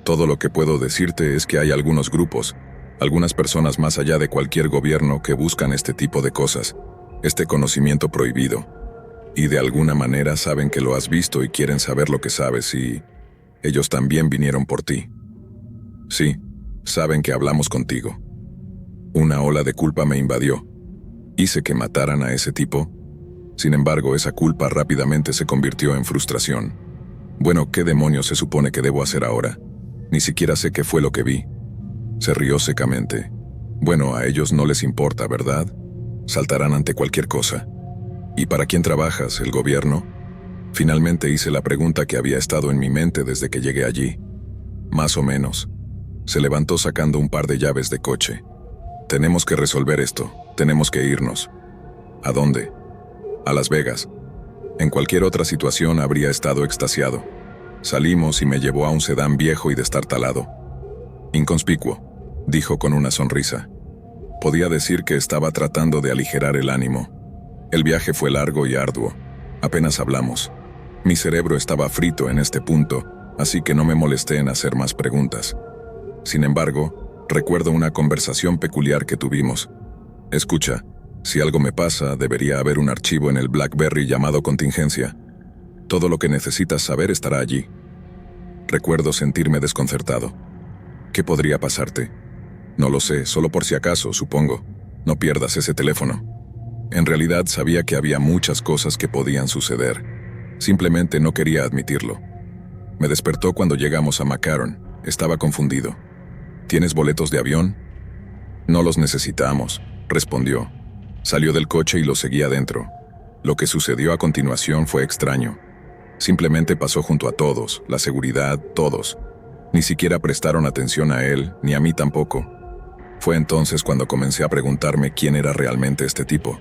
Todo lo que puedo decirte es que hay algunos grupos, algunas personas más allá de cualquier gobierno que buscan este tipo de cosas, este conocimiento prohibido. Y de alguna manera saben que lo has visto y quieren saber lo que sabes y ellos también vinieron por ti. Sí, saben que hablamos contigo. Una ola de culpa me invadió. Hice que mataran a ese tipo. Sin embargo, esa culpa rápidamente se convirtió en frustración. Bueno, ¿qué demonios se supone que debo hacer ahora? Ni siquiera sé qué fue lo que vi. Se rió secamente. Bueno, a ellos no les importa, ¿verdad? Saltarán ante cualquier cosa. ¿Y para quién trabajas, el gobierno? Finalmente hice la pregunta que había estado en mi mente desde que llegué allí. Más o menos. Se levantó sacando un par de llaves de coche. Tenemos que resolver esto. Tenemos que irnos. ¿A dónde? A Las Vegas. En cualquier otra situación habría estado extasiado. Salimos y me llevó a un sedán viejo y destartalado. Inconspicuo, dijo con una sonrisa. Podía decir que estaba tratando de aligerar el ánimo. El viaje fue largo y arduo. Apenas hablamos. Mi cerebro estaba frito en este punto, así que no me molesté en hacer más preguntas. Sin embargo, recuerdo una conversación peculiar que tuvimos. Escucha, si algo me pasa, debería haber un archivo en el BlackBerry llamado contingencia. Todo lo que necesitas saber estará allí. Recuerdo sentirme desconcertado. ¿Qué podría pasarte? No lo sé, solo por si acaso, supongo. No pierdas ese teléfono. En realidad sabía que había muchas cosas que podían suceder. Simplemente no quería admitirlo. Me despertó cuando llegamos a McCarran. Estaba confundido. ¿Tienes boletos de avión? No los necesitamos, respondió. Salió del coche y lo seguí adentro. Lo que sucedió a continuación fue extraño. Simplemente pasó junto a todos, la seguridad, todos. Ni siquiera prestaron atención a él, ni a mí tampoco. Fue entonces cuando comencé a preguntarme quién era realmente este tipo.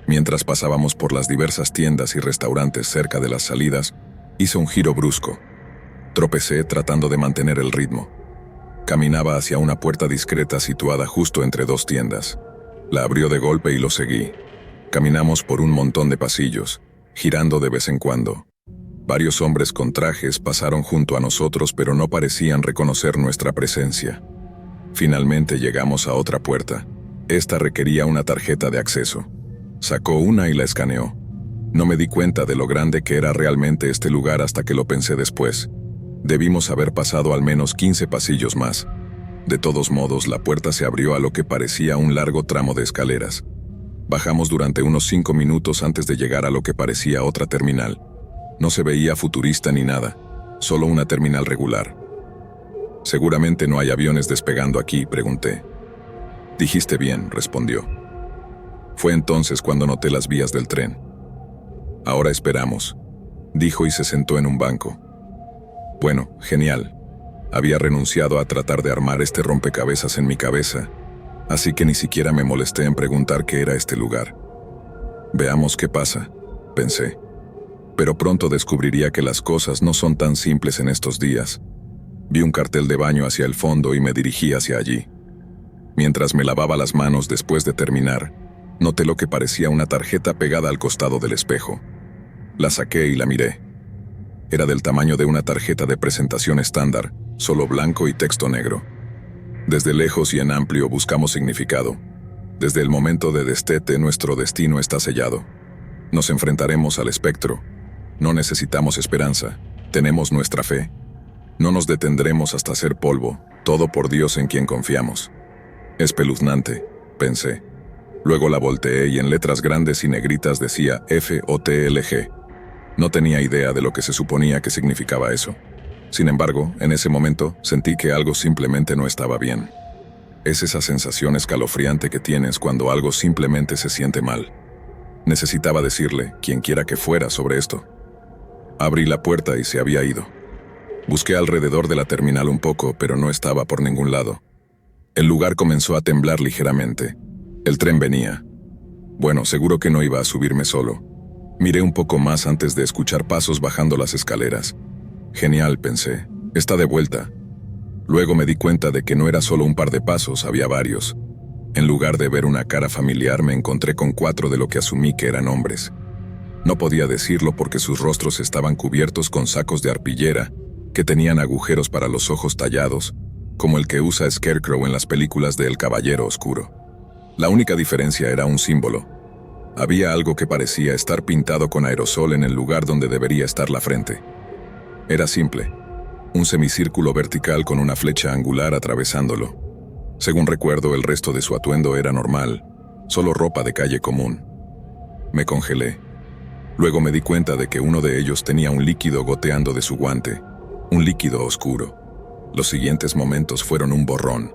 Mientras pasábamos por las diversas tiendas y restaurantes cerca de las salidas, hice un giro brusco. Tropecé tratando de mantener el ritmo. Caminaba hacia una puerta discreta situada justo entre dos tiendas. La abrió de golpe y lo seguí. Caminamos por un montón de pasillos, girando de vez en cuando. Varios hombres con trajes pasaron junto a nosotros, pero no parecían reconocer nuestra presencia. Finalmente llegamos a otra puerta. Esta requería una tarjeta de acceso. Sacó una y la escaneó. No me di cuenta de lo grande que era realmente este lugar hasta que lo pensé después. Debimos haber pasado al menos 15 pasillos más. De todos modos, la puerta se abrió a lo que parecía un largo tramo de escaleras. Bajamos durante unos 5 minutos antes de llegar a lo que parecía otra terminal. No se veía futurista ni nada, solo una terminal regular. «Seguramente no hay aviones despegando aquí», pregunté. «Dijiste bien», respondió. Fue entonces cuando noté las vías del tren. «Ahora esperamos», dijo y se sentó en un banco. Bueno, genial. Había renunciado a tratar de armar este rompecabezas en mi cabeza, así que ni siquiera me molesté en preguntar qué era este lugar. «Veamos qué pasa», pensé. Pero pronto descubriría que las cosas no son tan simples en estos días. Vi un cartel de baño hacia el fondo y me dirigí hacia allí. Mientras me lavaba las manos después de terminar, noté lo que parecía una tarjeta pegada al costado del espejo. La saqué y la miré. Era del tamaño de una tarjeta de presentación estándar, solo blanco y texto negro. Desde lejos y en amplio buscamos significado. Desde el momento de destete, nuestro destino está sellado. Nos enfrentaremos al espectro. No necesitamos esperanza, Tenemos nuestra fe. No nos detendremos hasta hacer polvo, todo por Dios en quien confiamos. Espeluznante, pensé. Luego la volteé y en letras grandes y negritas decía FOTLG. No tenía idea de lo que se suponía que significaba eso. Sin embargo, en ese momento sentí que algo simplemente no estaba bien. Es esa sensación escalofriante que tienes cuando algo simplemente se siente mal. Necesitaba decirle, quien quiera que fuera, sobre esto. Abrí la puerta y se había ido. Busqué alrededor de la terminal un poco, pero no estaba por ningún lado. El lugar comenzó a temblar ligeramente. El tren venía. Bueno, seguro que no iba a subirme solo. Miré un poco más antes de escuchar pasos bajando las escaleras. Genial, pensé. Está de vuelta. Luego me di cuenta de que no era solo un par de pasos, había varios. En lugar de ver una cara familiar, me encontré con 4 de lo que asumí que eran hombres. No podía decirlo porque sus rostros estaban cubiertos con sacos de arpillera, que tenían agujeros para los ojos tallados, como el que usa Scarecrow en las películas de El Caballero Oscuro. La única diferencia era un símbolo. Había algo que parecía estar pintado con aerosol en el lugar donde debería estar la frente. Era simple. Un semicírculo vertical con una flecha angular atravesándolo. Según recuerdo, el resto de su atuendo era normal, solo ropa de calle común. Me congelé. Luego me di cuenta de que uno de ellos tenía un líquido goteando de su guante, un líquido oscuro. Los siguientes momentos fueron un borrón.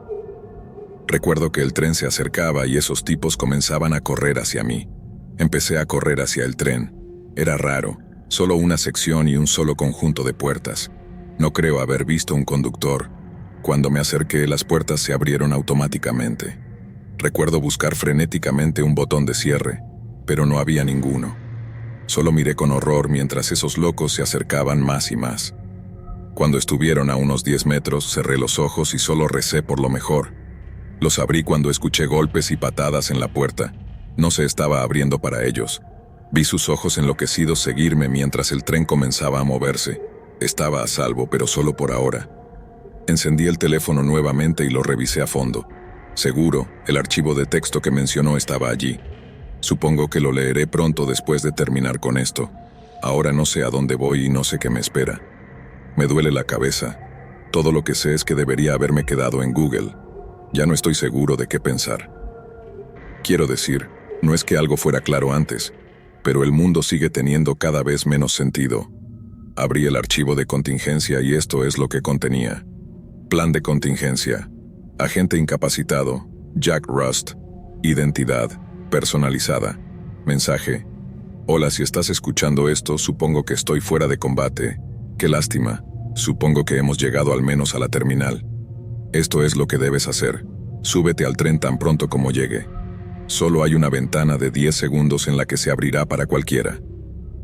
Recuerdo que el tren se acercaba y esos tipos comenzaban a correr hacia mí. Empecé a correr hacia el tren. Era raro, solo una sección y un solo conjunto de puertas. No creo haber visto un conductor. Cuando me acerqué, las puertas se abrieron automáticamente. Recuerdo buscar frenéticamente un botón de cierre, pero no había ninguno. Solo miré con horror mientras esos locos se acercaban más y más. Cuando estuvieron a unos 10 metros, cerré los ojos y solo recé por lo mejor. Los abrí cuando escuché golpes y patadas en la puerta. No se estaba abriendo para ellos. Vi sus ojos enloquecidos seguirme mientras el tren comenzaba a moverse. Estaba a salvo, pero solo por ahora. Encendí el teléfono nuevamente y lo revisé a fondo. Seguro, el archivo de texto que mencionó estaba allí. Supongo que lo leeré pronto después de terminar con esto. Ahora no sé a dónde voy y no sé qué me espera. Me duele la cabeza. Todo lo que sé es que debería haberme quedado en Google. Ya no estoy seguro de qué pensar. Quiero decir, no es que algo fuera claro antes, pero el mundo sigue teniendo cada vez menos sentido. Abrí el archivo de contingencia y esto es lo que contenía. Plan de contingencia. Agente incapacitado. Jack Rust. Identidad. Personalizada. Mensaje. Hola, si estás escuchando esto, supongo que estoy fuera de combate. Qué lástima. Supongo que hemos llegado al menos a la terminal. Esto es lo que debes hacer. Súbete al tren tan pronto como llegue. Solo hay una ventana de 10 segundos en la que se abrirá para cualquiera.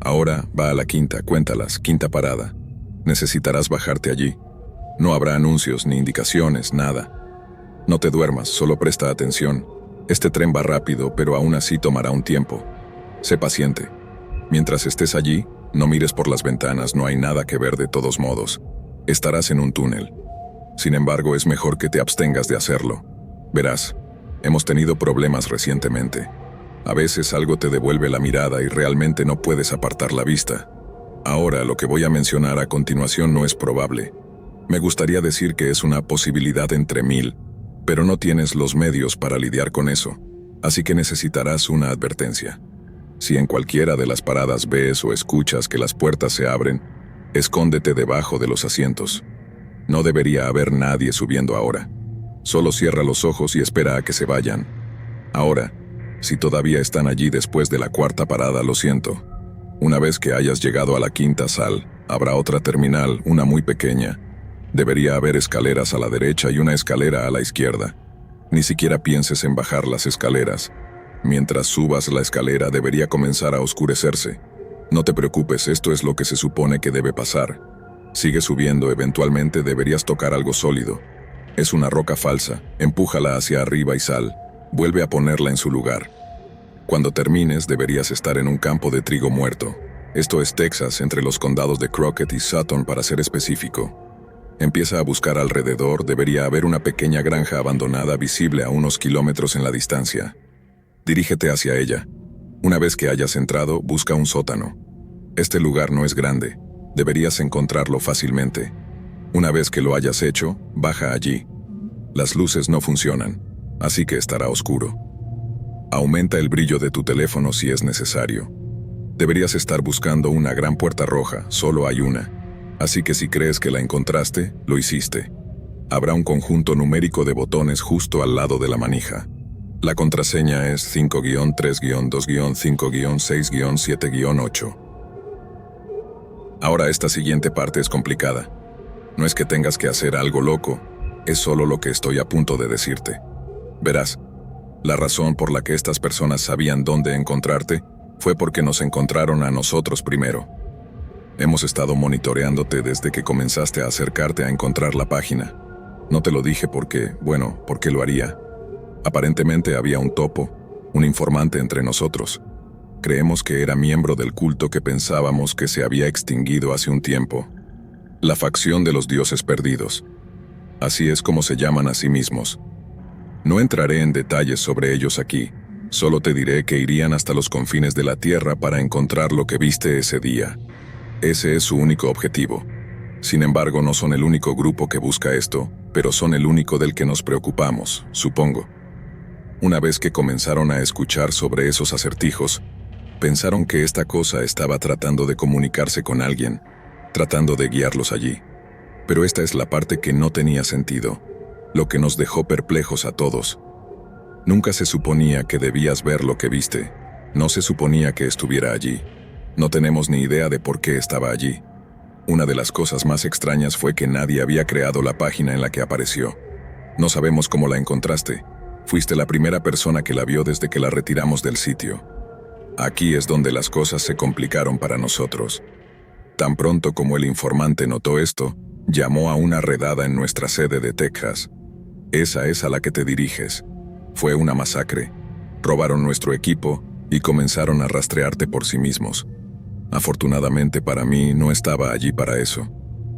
Ahora va a la quinta, cuéntalas, quinta parada. Necesitarás bajarte allí. No habrá anuncios ni indicaciones, nada. No te duermas, solo presta atención. Este tren va rápido, pero aún así tomará un tiempo. Sé paciente. Mientras estés allí, no mires por las ventanas, no hay nada que ver de todos modos. Estarás en un túnel. Sin embargo, es mejor que te abstengas de hacerlo. Verás, hemos tenido problemas recientemente. A veces algo te devuelve la mirada y realmente no puedes apartar la vista. Ahora, lo que voy a mencionar a continuación no es probable. Me gustaría decir que es una posibilidad entre 1000, pero no tienes los medios para lidiar con eso, así que necesitarás una advertencia. Si en cualquiera de las paradas ves o escuchas que las puertas se abren, escóndete debajo de los asientos. No debería haber nadie subiendo ahora. Solo cierra los ojos y espera a que se vayan. Ahora, si todavía están allí después de la cuarta parada, lo siento. Una vez que hayas llegado a la quinta, sal. Habrá otra terminal, una muy pequeña. Debería haber escaleras a la derecha y una escalera a la izquierda. Ni siquiera pienses en bajar las escaleras. Mientras subas la escalera debería comenzar a oscurecerse. No te preocupes, esto es lo que se supone que debe pasar. Sigue subiendo, eventualmente deberías tocar algo sólido. Es una roca falsa, empújala hacia arriba y sal. Vuelve a ponerla en su lugar. Cuando termines deberías estar en un campo de trigo muerto. Esto es Texas, entre los condados de Crockett y Sutton para ser específico. Empieza a buscar alrededor, debería haber una pequeña granja abandonada visible a unos kilómetros en la distancia. Dirígete hacia ella. Una vez que hayas entrado, busca un sótano. Este lugar no es grande. Deberías encontrarlo fácilmente. Una vez que lo hayas hecho, baja allí. Las luces no funcionan, así que estará oscuro. Aumenta el brillo de tu teléfono si es necesario. Deberías estar buscando una gran puerta roja, solo hay una. Así que si crees que la encontraste, lo hiciste. Habrá un conjunto numérico de botones justo al lado de la manija. La contraseña es 5-3-2-5-6-7-8. Ahora esta siguiente parte es complicada. No es que tengas que hacer algo loco, es solo lo que estoy a punto de decirte. Verás, la razón por la que estas personas sabían dónde encontrarte fue porque nos encontraron a nosotros primero. Hemos estado monitoreándote desde que comenzaste a acercarte a encontrar la página. No te lo dije porque lo haría. Aparentemente había un topo, un informante entre nosotros. Creemos que era miembro del culto que pensábamos que se había extinguido hace un tiempo. La facción de los dioses perdidos. Así es como se llaman a sí mismos. No entraré en detalles sobre ellos aquí, solo te diré que irían hasta los confines de la tierra para encontrar lo que viste ese día. Ese es su único objetivo. Sin embargo, no son el único grupo que busca esto, pero son el único del que nos preocupamos, supongo. Una vez que comenzaron a escuchar sobre esos acertijos, pensaron que esta cosa estaba tratando de comunicarse con alguien, tratando de guiarlos allí. Pero esta es la parte que no tenía sentido, lo que nos dejó perplejos a todos. Nunca se suponía que debías ver lo que viste, no se suponía que estuviera allí. No tenemos ni idea de por qué estaba allí. Una de las cosas más extrañas fue que nadie había creado la página en la que apareció. No sabemos cómo la encontraste. Fuiste la primera persona que la vio desde que la retiramos del sitio. Aquí es donde las cosas se complicaron para nosotros. Tan pronto como el informante notó esto, llamó a una redada en nuestra sede de Texas. Esa es a la que te diriges. Fue una masacre. Robaron nuestro equipo y comenzaron a rastrearte por sí mismos. Afortunadamente para mí no estaba allí para eso.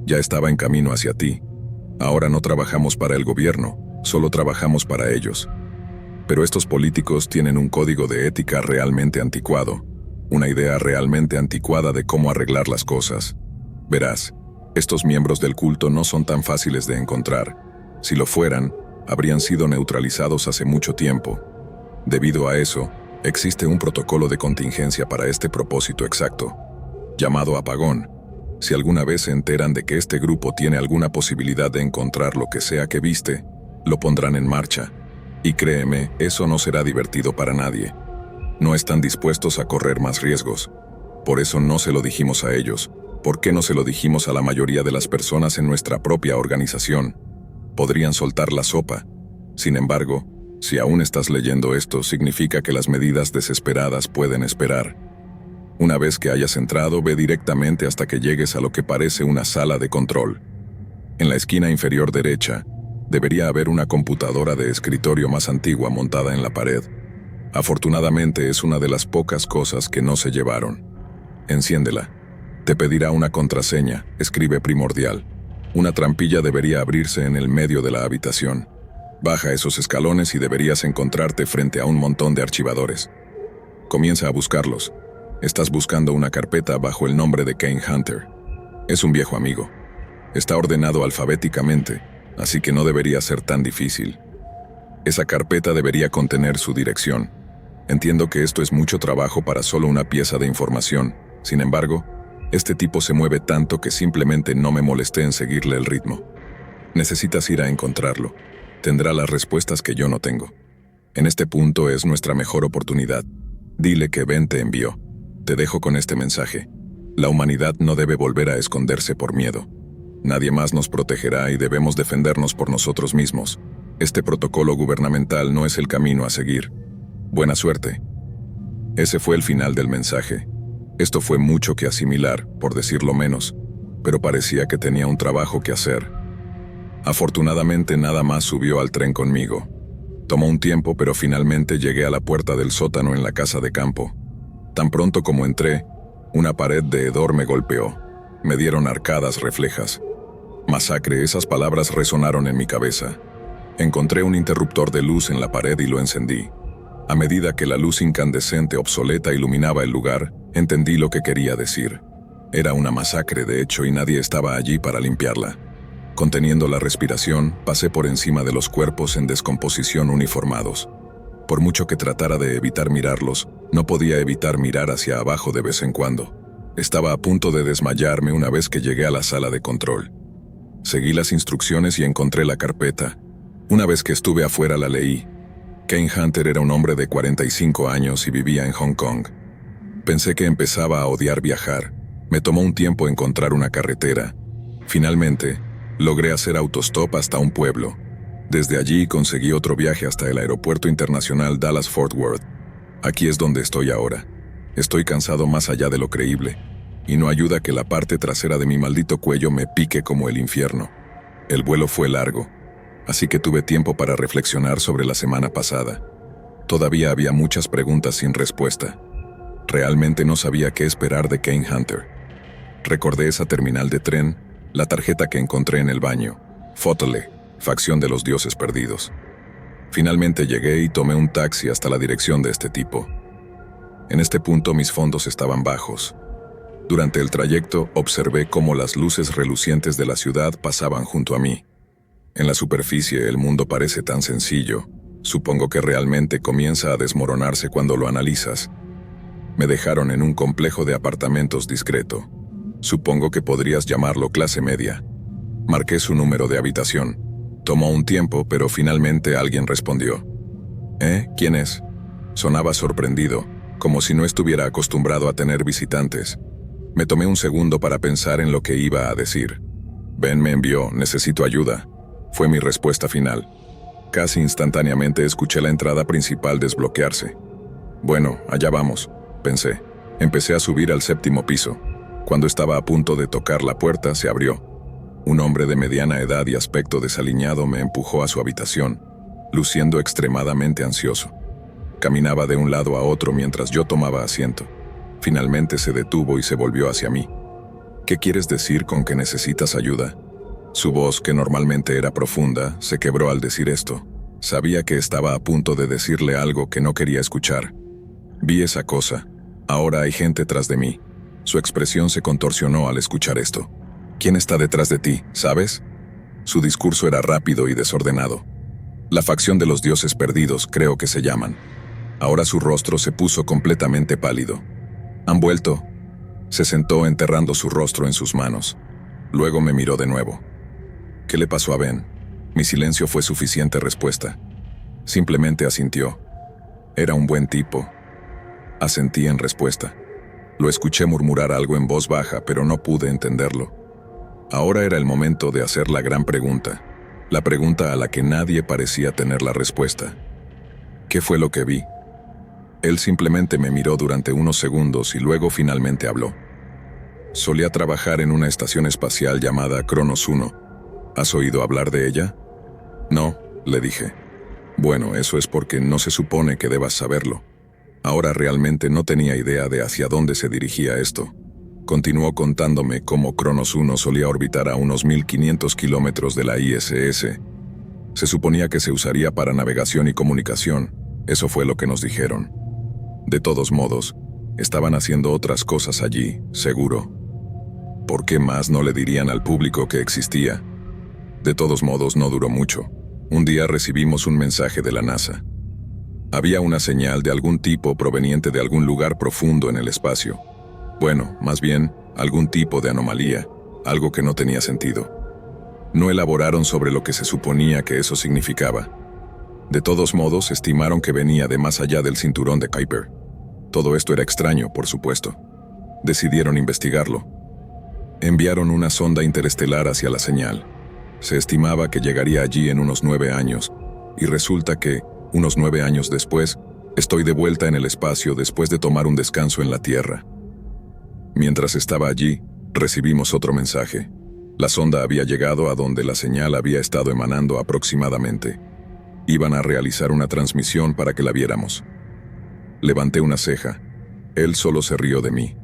Ya estaba en camino hacia ti. Ahora no trabajamos para el gobierno, solo trabajamos para ellos. Pero estos políticos tienen un código de ética realmente anticuado, una idea realmente anticuada de cómo arreglar las cosas. Verás, estos miembros del culto no son tan fáciles de encontrar. Si lo fueran, habrían sido neutralizados hace mucho tiempo. Debido a eso, existe un protocolo de contingencia para este propósito exacto, llamado apagón. Si alguna vez se enteran de que este grupo tiene alguna posibilidad de encontrar lo que sea que viste, lo pondrán en marcha. Y créeme, eso no será divertido para nadie. No están dispuestos a correr más riesgos. Por eso no se lo dijimos a ellos. ¿Por qué no se lo dijimos a la mayoría de las personas en nuestra propia organización? Podrían soltar la sopa. Sin embargo, si aún estás leyendo esto, significa que las medidas desesperadas pueden esperar. Una vez que hayas entrado, ve directamente hasta que llegues a lo que parece una sala de control. En la esquina inferior derecha, debería haber una computadora de escritorio más antigua montada en la pared. Afortunadamente es una de las pocas cosas que no se llevaron. Enciéndela. Te pedirá una contraseña, escribe primordial. Una trampilla debería abrirse en el medio de la habitación. Baja esos escalones y deberías encontrarte frente a un montón de archivadores. Comienza a buscarlos. Estás buscando una carpeta bajo el nombre de Kane Hunter. Es un viejo amigo. Está ordenado alfabéticamente, así que no debería ser tan difícil. Esa carpeta debería contener su dirección. Entiendo que esto es mucho trabajo para solo una pieza de información. Sin embargo, este tipo se mueve tanto que simplemente no me molesté en seguirle el ritmo. Necesitas ir a encontrarlo. Tendrá las respuestas que yo no tengo. En este punto es nuestra mejor oportunidad. Dile que Ben te envió. Te dejo con este mensaje. La humanidad no debe volver a esconderse por miedo. Nadie más nos protegerá y debemos defendernos por nosotros mismos. Este protocolo gubernamental no es el camino a seguir. Buena suerte. Ese fue el final del mensaje. Esto fue mucho que asimilar, por decirlo menos, pero parecía que tenía un trabajo que hacer. Afortunadamente nada más subió al tren conmigo. Tomó un tiempo, pero finalmente llegué a la puerta del sótano en la casa de campo. Tan pronto como entré, una pared de hedor me golpeó. Me dieron arcadas reflejas. Masacre, esas palabras resonaron en mi cabeza. Encontré un interruptor de luz en la pared y lo encendí. A medida que la luz incandescente obsoleta iluminaba el lugar, entendí lo que quería decir. Era una masacre, de hecho, y nadie estaba allí para limpiarla. Conteniendo la respiración, pasé por encima de los cuerpos en descomposición uniformados. Por mucho que tratara de evitar mirarlos, no podía evitar mirar hacia abajo de vez en cuando. Estaba a punto de desmayarme una vez que llegué a la sala de control. Seguí las instrucciones y encontré la carpeta. Una vez que estuve afuera la leí. Kane Hunter era un hombre de 45 años y vivía en Hong Kong. Pensé que empezaba a odiar viajar. Me tomó un tiempo encontrar una carretera. Finalmente, logré hacer autostop hasta un pueblo. Desde allí conseguí otro viaje hasta el aeropuerto internacional Dallas-Fort Worth. Aquí es donde estoy ahora. Estoy cansado más allá de lo creíble, y no ayuda que la parte trasera de mi maldito cuello me pique como el infierno. El vuelo fue largo, así que tuve tiempo para reflexionar sobre la semana pasada. Todavía había muchas preguntas sin respuesta. Realmente no sabía qué esperar de Kane Hunter. Recordé esa terminal de tren, la tarjeta que encontré en el baño. Fotole, facción de los dioses perdidos. Finalmente llegué y tomé un taxi hasta la dirección de este tipo. En este punto mis fondos estaban bajos. Durante el trayecto observé cómo las luces relucientes de la ciudad pasaban junto a mí. En la superficie el mundo parece tan sencillo. Supongo que realmente comienza a desmoronarse cuando lo analizas. Me dejaron en un complejo de apartamentos discreto. Supongo que podrías llamarlo clase media. Marqué su número de habitación. Tomó un tiempo, pero finalmente alguien respondió. ¿Quién es? Sonaba sorprendido, como si no estuviera acostumbrado a tener visitantes. Me tomé un segundo para pensar en lo que iba a decir. Ben me envió, necesito ayuda. Fue mi respuesta final. Casi instantáneamente escuché la entrada principal desbloquearse. Bueno, allá vamos, pensé. Empecé a subir al 7º piso. Cuando estaba a punto de tocar la puerta, se abrió. Un hombre de mediana edad y aspecto desaliñado me empujó a su habitación, luciendo extremadamente ansioso. Caminaba de un lado a otro mientras yo tomaba asiento. Finalmente se detuvo y se volvió hacia mí. ¿Qué quieres decir con que necesitas ayuda? Su voz, que normalmente era profunda, se quebró al decir esto. Sabía que estaba a punto de decirle algo que no quería escuchar. Vi esa cosa. Ahora hay gente tras de mí. Su expresión se contorsionó al escuchar esto. ¿Quién está detrás de ti, sabes? Su discurso era rápido y desordenado. La facción de los dioses perdidos, creo que se llaman. Ahora su rostro se puso completamente pálido. ¿Han vuelto? Se sentó enterrando su rostro en sus manos. Luego me miró de nuevo. ¿Qué le pasó a Ben? Mi silencio fue suficiente respuesta. Simplemente asintió. Era un buen tipo. Asentí en respuesta. Lo escuché murmurar algo en voz baja, pero no pude entenderlo. Ahora era el momento de hacer la gran pregunta. La pregunta a la que nadie parecía tener la respuesta. ¿Qué fue lo que vi? Él simplemente me miró durante unos segundos y luego finalmente habló. Solía trabajar en una estación espacial llamada Cronos 1. ¿Has oído hablar de ella? No, le dije. Bueno, eso es porque no se supone que debas saberlo. Ahora realmente no tenía idea de hacia dónde se dirigía esto. Continuó contándome cómo Cronos 1 solía orbitar a unos 1500 kilómetros de la ISS. Se suponía que se usaría para navegación y comunicación. Eso fue lo que nos dijeron. De todos modos, estaban haciendo otras cosas allí, seguro. ¿Por qué más no le dirían al público que existía? De todos modos, no duró mucho. Un día recibimos un mensaje de la NASA. Había una señal de algún tipo proveniente de algún lugar profundo en el espacio. Bueno, más bien, algún tipo de anomalía, algo que no tenía sentido. No elaboraron sobre lo que se suponía que eso significaba. De todos modos, estimaron que venía de más allá del cinturón de Kuiper. Todo esto era extraño, por supuesto. Decidieron investigarlo. Enviaron una sonda interestelar hacia la señal. Se estimaba que llegaría allí en unos 9 años, y resulta que, unos 9 años después, estoy de vuelta en el espacio después de tomar un descanso en la Tierra. Mientras estaba allí, recibimos otro mensaje. La sonda había llegado a donde la señal había estado emanando aproximadamente. Iban a realizar una transmisión para que la viéramos. Levanté una ceja. Él solo se rió de mí.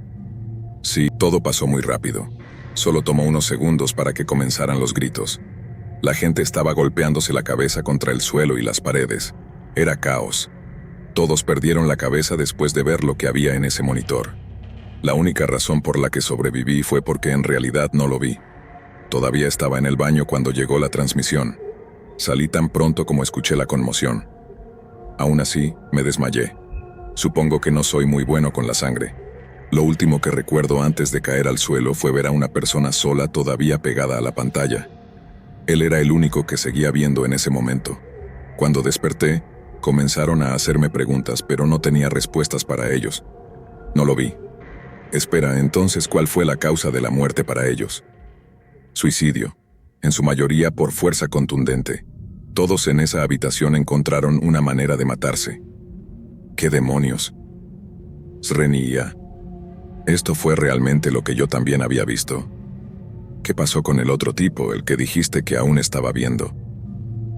Sí, todo pasó muy rápido. Solo tomó unos segundos para que comenzaran los gritos. La gente estaba golpeándose la cabeza contra el suelo y las paredes. Era caos. Todos perdieron la cabeza después de ver lo que había en ese monitor. La única razón por la que sobreviví fue porque en realidad no lo vi. Todavía estaba en el baño cuando llegó la transmisión. Salí tan pronto como escuché la conmoción. Aún así, me desmayé. Supongo que no soy muy bueno con la sangre. Lo último que recuerdo antes de caer al suelo fue ver a una persona sola todavía pegada a la pantalla. Él era el único que seguía viendo en ese momento. Cuando desperté, comenzaron a hacerme preguntas, pero no tenía respuestas para ellos. No lo vi. Espera, entonces, ¿cuál fue la causa de la muerte para ellos? Suicidio, en su mayoría por fuerza contundente. Todos en esa habitación encontraron una manera de matarse. ¿Qué demonios? Srenía. Esto fue realmente lo que yo también había visto. ¿Qué pasó con el otro tipo, el que dijiste que aún estaba viendo?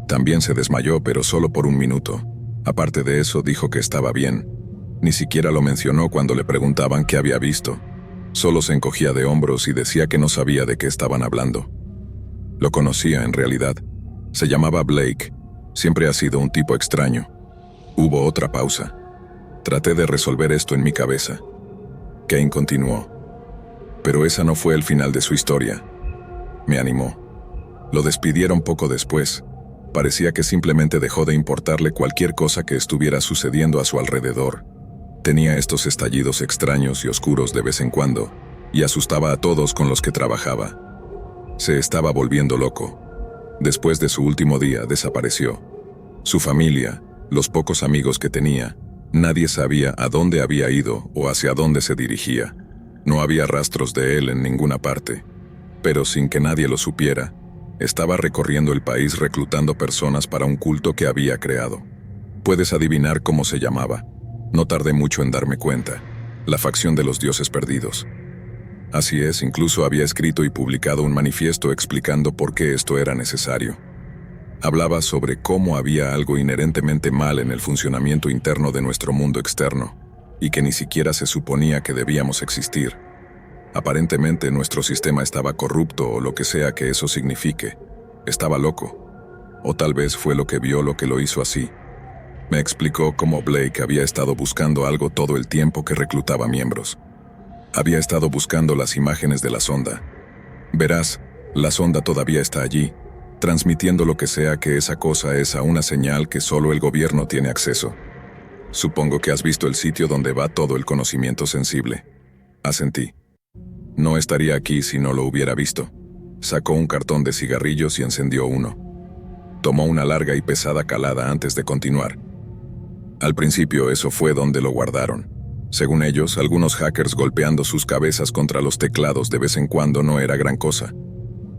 También se desmayó, pero solo por un minuto. Aparte de eso, dijo que estaba bien. Ni siquiera lo mencionó cuando le preguntaban qué había visto. Solo se encogía de hombros y decía que no sabía de qué estaban hablando. Lo conocía en realidad. Se llamaba Blake. Siempre ha sido un tipo extraño. Hubo otra pausa. Traté de resolver esto en mi cabeza. Kane continuó. Pero esa no fue el final de su historia. Me animó. Lo despidieron poco después. Parecía que simplemente dejó de importarle cualquier cosa que estuviera sucediendo a su alrededor. Tenía estos estallidos extraños y oscuros de vez en cuando, y asustaba a todos con los que trabajaba. Se estaba volviendo loco. Después de su último día, desapareció. Su familia, los pocos amigos que tenía, nadie sabía a dónde había ido o hacia dónde se dirigía. No había rastros de él en ninguna parte. Pero sin que nadie lo supiera, estaba recorriendo el país reclutando personas para un culto que había creado. Puedes adivinar cómo se llamaba. No tardé mucho en darme cuenta. La facción de los dioses perdidos. Así es, incluso había escrito y publicado un manifiesto explicando por qué esto era necesario. Hablaba sobre cómo había algo inherentemente mal en el funcionamiento interno de nuestro mundo externo, y que ni siquiera se suponía que debíamos existir. Aparentemente nuestro sistema estaba corrupto o lo que sea que eso signifique. Estaba loco. O tal vez fue lo que vio lo que lo hizo así. Me explicó cómo Blake había estado buscando algo todo el tiempo que reclutaba miembros. Había estado buscando las imágenes de la sonda. Verás, la sonda todavía está allí, transmitiendo lo que sea que esa cosa es a una señal que solo el gobierno tiene acceso. Supongo que has visto el sitio donde va todo el conocimiento sensible. Asentí. No estaría aquí si no lo hubiera visto. Sacó un cartón de cigarrillos y encendió uno. Tomó una larga y pesada calada antes de continuar. Al principio eso fue donde lo guardaron. Según ellos, algunos hackers golpeando sus cabezas contra los teclados de vez en cuando no era gran cosa.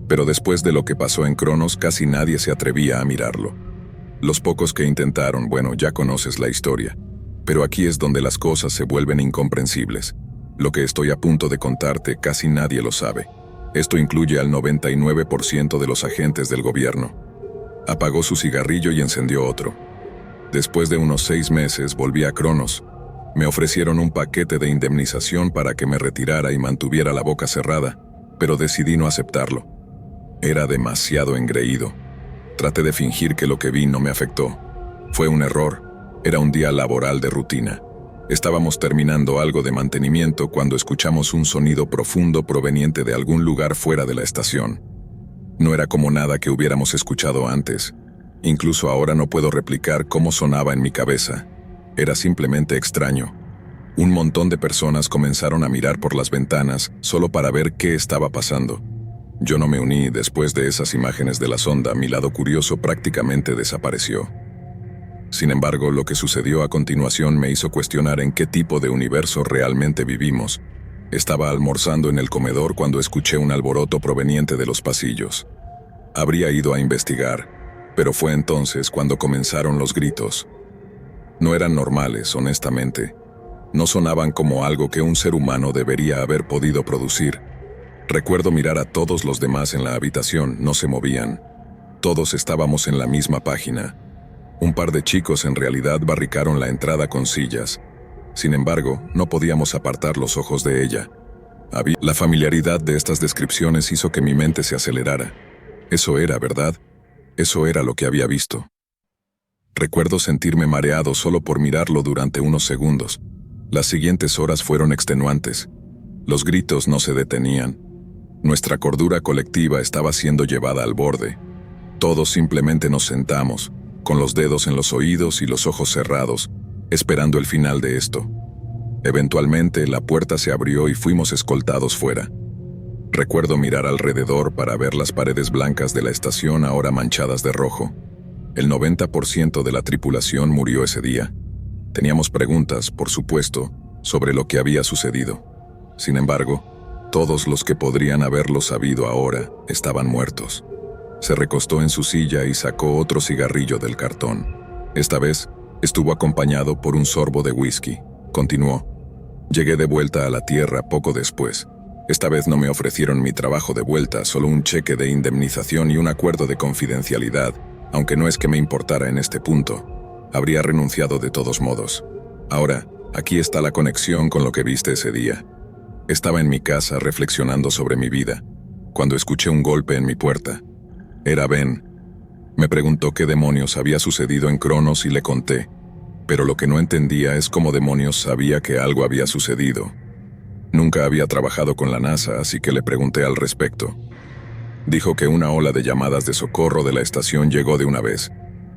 Pero después de lo que pasó en Cronos, casi nadie se atrevía a mirarlo. Los pocos que intentaron, bueno, ya conoces la historia. Pero aquí es donde las cosas se vuelven incomprensibles. Lo que estoy a punto de contarte casi nadie lo sabe. Esto incluye al 99% de los agentes del gobierno. Apagó su cigarrillo y encendió otro. Después de unos 6 meses volví a Cronos. Me ofrecieron un paquete de indemnización para que me retirara y mantuviera la boca cerrada, pero decidí no aceptarlo. Era demasiado engreído. Traté de fingir que lo que vi no me afectó. Fue un error. Era un día laboral de rutina. Estábamos terminando algo de mantenimiento cuando escuchamos un sonido profundo proveniente de algún lugar fuera de la estación. No era como nada que hubiéramos escuchado antes. Incluso ahora no puedo replicar cómo sonaba en mi cabeza. Era simplemente extraño. Un montón de personas comenzaron a mirar por las ventanas solo para ver qué estaba pasando. Yo no me uní. Después de esas imágenes de la sonda, mi lado curioso prácticamente desapareció. Sin embargo, lo que sucedió a continuación me hizo cuestionar en qué tipo de universo realmente vivimos. Estaba almorzando en el comedor cuando escuché un alboroto proveniente de los pasillos. Habría ido a investigar, pero fue entonces cuando comenzaron los gritos. No eran normales, honestamente. No sonaban como algo que un ser humano debería haber podido producir. Recuerdo mirar a todos los demás en la habitación, no se movían. Todos estábamos en la misma página. Un par de chicos en realidad barricaron la entrada con sillas. Sin embargo, no podíamos apartar los ojos de ella. La familiaridad de estas descripciones hizo que mi mente se acelerara. Eso era, ¿verdad? Eso era lo que había visto. Recuerdo sentirme mareado solo por mirarlo durante unos segundos. Las siguientes horas fueron extenuantes. Los gritos no se detenían. Nuestra cordura colectiva estaba siendo llevada al borde. Todos simplemente nos sentamos, con los dedos en los oídos y los ojos cerrados, esperando el final de esto. Eventualmente, la puerta se abrió y fuimos escoltados fuera. Recuerdo mirar alrededor para ver las paredes blancas de la estación ahora manchadas de rojo. El 90% de la tripulación murió ese día. Teníamos preguntas, por supuesto, sobre lo que había sucedido. Sin embargo, todos los que podrían haberlo sabido ahora estaban muertos. Se recostó en su silla y sacó otro cigarrillo del cartón. Esta vez, estuvo acompañado por un sorbo de whisky. Continuó. Llegué de vuelta a la Tierra poco después. Esta vez no me ofrecieron mi trabajo de vuelta, solo un cheque de indemnización y un acuerdo de confidencialidad, aunque no es que me importara en este punto. Habría renunciado de todos modos. Ahora, aquí está la conexión con lo que viste ese día. Estaba en mi casa reflexionando sobre mi vida, cuando escuché un golpe en mi puerta. Era Ben. Me preguntó qué demonios había sucedido en Cronos y le conté, pero lo que no entendía es cómo demonios sabía que algo había sucedido. Nunca había trabajado con la NASA, así que le pregunté al respecto. Dijo que una ola de llamadas de socorro de la estación llegó de una vez.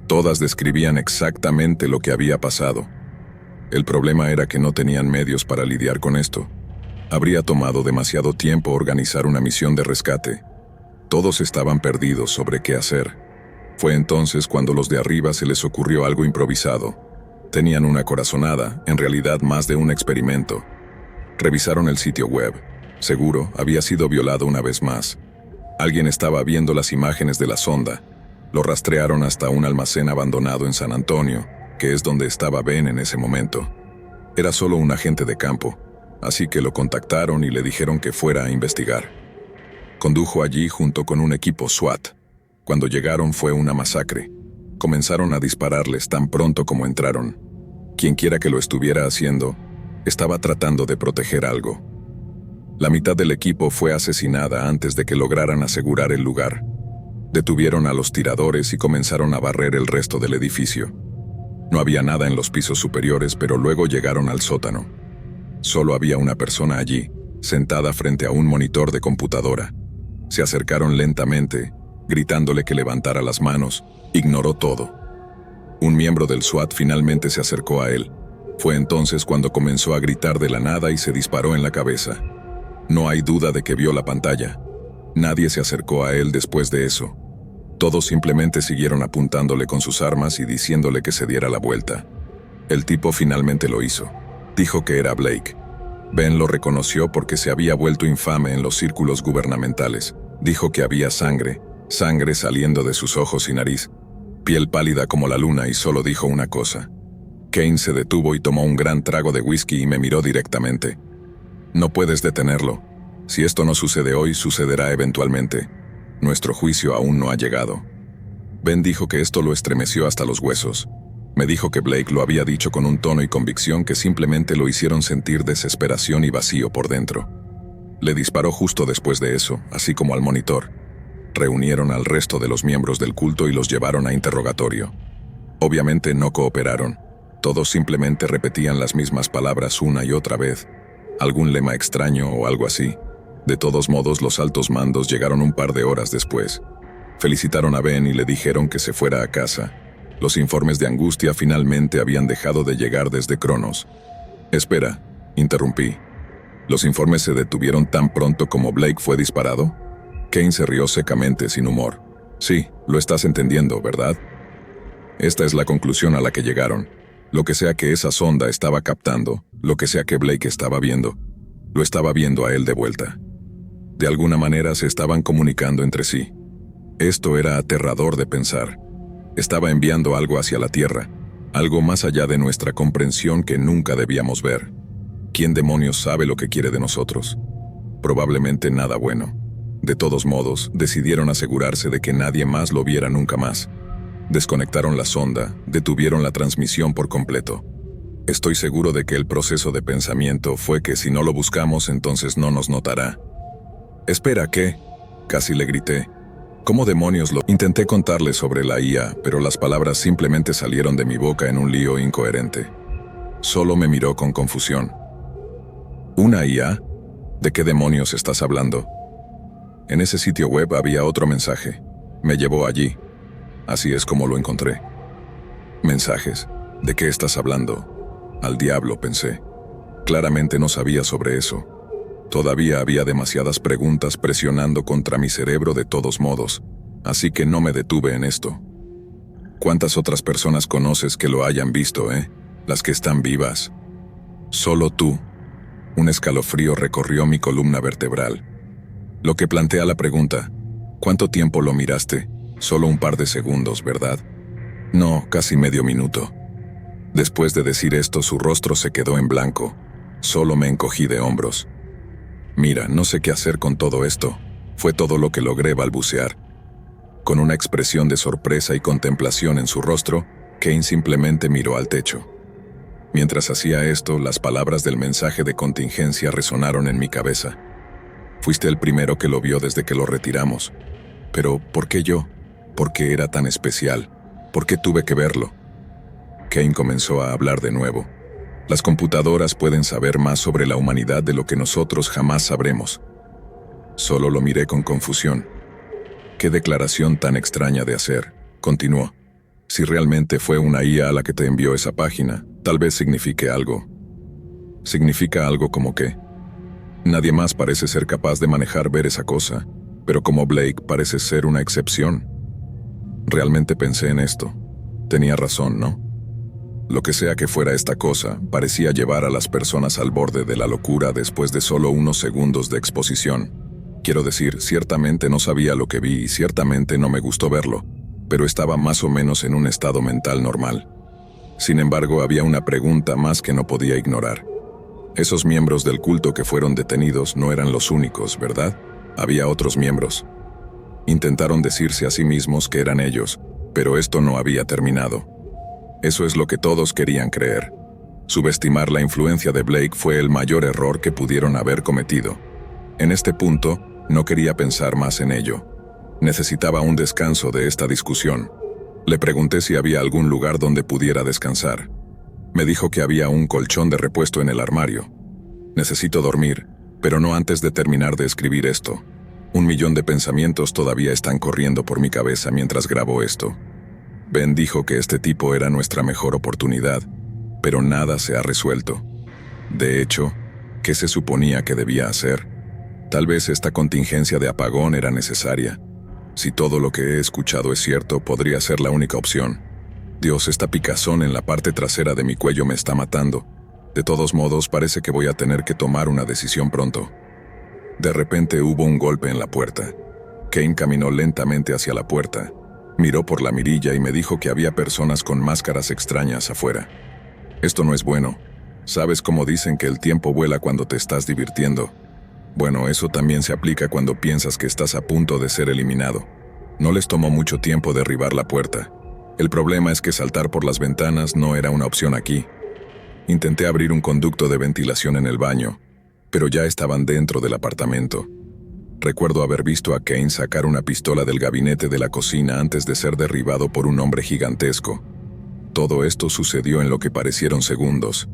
Todas describían exactamente lo que había pasado. El problema era que no tenían medios para lidiar con esto. Habría tomado demasiado tiempo organizar una misión de rescate. Todos estaban perdidos sobre qué hacer. Fue entonces cuando los de arriba se les ocurrió algo improvisado. Tenían una corazonada, en realidad más de un experimento. Revisaron el sitio web. Seguro, había sido violado una vez más. Alguien estaba viendo las imágenes de la sonda. Lo rastrearon hasta un almacén abandonado en San Antonio, que es donde estaba Ben en ese momento. Era solo un agente de campo, así que lo contactaron y le dijeron que fuera a investigar. Condujo allí junto con un equipo SWAT. Cuando llegaron fue una masacre. Comenzaron a dispararles tan pronto como entraron. Quienquiera que lo estuviera haciendo, estaba tratando de proteger algo. La mitad del equipo fue asesinada antes de que lograran asegurar el lugar. Detuvieron a los tiradores y comenzaron a barrer el resto del edificio. No había nada en los pisos superiores, pero luego llegaron al sótano. Solo había una persona allí, sentada frente a un monitor de computadora. Se acercaron lentamente, gritándole que levantara las manos. Ignoró todo. Un miembro del SWAT finalmente se acercó a él. Fue entonces cuando comenzó a gritar de la nada y se disparó en la cabeza. No hay duda de que vio la pantalla. Nadie se acercó a él después de eso. Todos simplemente siguieron apuntándole con sus armas y diciéndole que se diera la vuelta. El tipo finalmente lo hizo. Dijo que era Blake. Ben lo reconoció porque se había vuelto infame en los círculos gubernamentales. Dijo que había sangre saliendo de sus ojos y nariz, piel pálida como la luna, y solo dijo una cosa. Kane se detuvo y tomó un gran trago de whisky y me miró directamente. No puedes detenerlo. Si esto no sucede hoy, sucederá eventualmente. Nuestro juicio aún no ha llegado. Ben dijo que esto lo estremeció hasta los huesos. Me dijo que Blake lo había dicho con un tono y convicción que simplemente lo hicieron sentir desesperación y vacío por dentro. Le disparó justo después de eso, así como al monitor. Reunieron al resto de los miembros del culto y los llevaron a interrogatorio. Obviamente no cooperaron. Todos simplemente repetían las mismas palabras una y otra vez. Algún lema extraño o algo así. De todos modos, los altos mandos llegaron un par de horas después. Felicitaron a Ben y le dijeron que se fuera a casa. Los informes de angustia finalmente habían dejado de llegar desde Cronos. Espera, interrumpí. ¿Los informes se detuvieron tan pronto como Blake fue disparado? Kane se rió secamente, sin humor. Sí, lo estás entendiendo, ¿verdad? Esta es la conclusión a la que llegaron. Lo que sea que esa sonda estaba captando, lo que sea que Blake estaba viendo, lo estaba viendo a él de vuelta. De alguna manera se estaban comunicando entre sí. Esto era aterrador de pensar. Estaba enviando algo hacia la Tierra, algo más allá de nuestra comprensión que nunca debíamos ver. ¿Quién demonios sabe lo que quiere de nosotros? Probablemente nada bueno. De todos modos, decidieron asegurarse de que nadie más lo viera nunca más. Desconectaron la sonda, detuvieron la transmisión por completo. Estoy seguro de que el proceso de pensamiento fue que si no lo buscamos, entonces no nos notará. Espera, ¿qué? Casi le grité. ¿Cómo demonios lo...? Intenté contarle sobre la IA, pero las palabras simplemente salieron de mi boca en un lío incoherente. Solo me miró con confusión. ¿Una IA? ¿De qué demonios estás hablando? En ese sitio web había otro mensaje. Me llevó allí. Así es como lo encontré. ¿Mensajes? ¿De qué estás hablando? Al diablo, pensé. Claramente no sabía sobre eso. Todavía había demasiadas preguntas presionando contra mi cerebro de todos modos, así que no me detuve en esto. ¿Cuántas otras personas conoces que lo hayan visto, Las que están vivas. Solo tú. Un escalofrío recorrió mi columna vertebral. Lo que plantea la pregunta, ¿cuánto tiempo lo miraste? Solo un par de segundos, ¿verdad? No, casi medio minuto. Después de decir esto, su rostro se quedó en blanco. Solo me encogí de hombros. Mira, no sé qué hacer con todo esto. Fue todo lo que logré balbucear. Con una expresión de sorpresa y contemplación en su rostro, Kane simplemente miró al techo. Mientras hacía esto, las palabras del mensaje de contingencia resonaron en mi cabeza. Fuiste el primero que lo vio desde que lo retiramos. Pero, ¿por qué yo? ¿Por qué era tan especial? ¿Por qué tuve que verlo? Kane comenzó a hablar de nuevo. Las computadoras pueden saber más sobre la humanidad de lo que nosotros jamás sabremos. Solo lo miré con confusión. Qué declaración tan extraña de hacer, continuó. Si realmente fue una IA a la que te envió esa página, tal vez signifique algo. ¿Significa algo como qué? Nadie más parece ser capaz de ver esa cosa, pero como Blake parece ser una excepción. Realmente pensé en esto. Tenía razón, ¿no? Lo que sea que fuera esta cosa, parecía llevar a las personas al borde de la locura después de solo unos segundos de exposición. Quiero decir, ciertamente no sabía lo que vi y ciertamente no me gustó verlo, pero estaba más o menos en un estado mental normal. Sin embargo, había una pregunta más que no podía ignorar. Esos miembros del culto que fueron detenidos no eran los únicos, ¿verdad? Había otros miembros. Intentaron decirse a sí mismos que eran ellos, pero esto no había terminado. Eso es lo que todos querían creer. Subestimar la influencia de Blake fue el mayor error que pudieron haber cometido. En este punto, no quería pensar más en ello. Necesitaba un descanso de esta discusión. Le pregunté si había algún lugar donde pudiera descansar. Me dijo que había un colchón de repuesto en el armario. Necesito dormir, pero no antes de terminar de escribir esto. 1.000.000 de pensamientos todavía están corriendo por mi cabeza mientras grabo esto. Ben dijo que este tipo era nuestra mejor oportunidad, pero nada se ha resuelto. De hecho, ¿qué se suponía que debía hacer? Tal vez esta contingencia de apagón era necesaria. Si todo lo que he escuchado es cierto, podría ser la única opción. Dios, esta picazón en la parte trasera de mi cuello me está matando. De todos modos, parece que voy a tener que tomar una decisión pronto. De repente hubo un golpe en la puerta. Kane caminó lentamente hacia la puerta. Miró por la mirilla y me dijo que había personas con máscaras extrañas afuera. Esto no es bueno. ¿Sabes cómo dicen que el tiempo vuela cuando te estás divirtiendo? Bueno, eso también se aplica cuando piensas que estás a punto de ser eliminado. No les tomó mucho tiempo derribar la puerta. El problema es que saltar por las ventanas no era una opción aquí. Intenté abrir un conducto de ventilación en el baño, pero ya estaban dentro del apartamento. Recuerdo haber visto a Kane sacar una pistola del gabinete de la cocina antes de ser derribado por un hombre gigantesco. Todo esto sucedió en lo que parecieron segundos.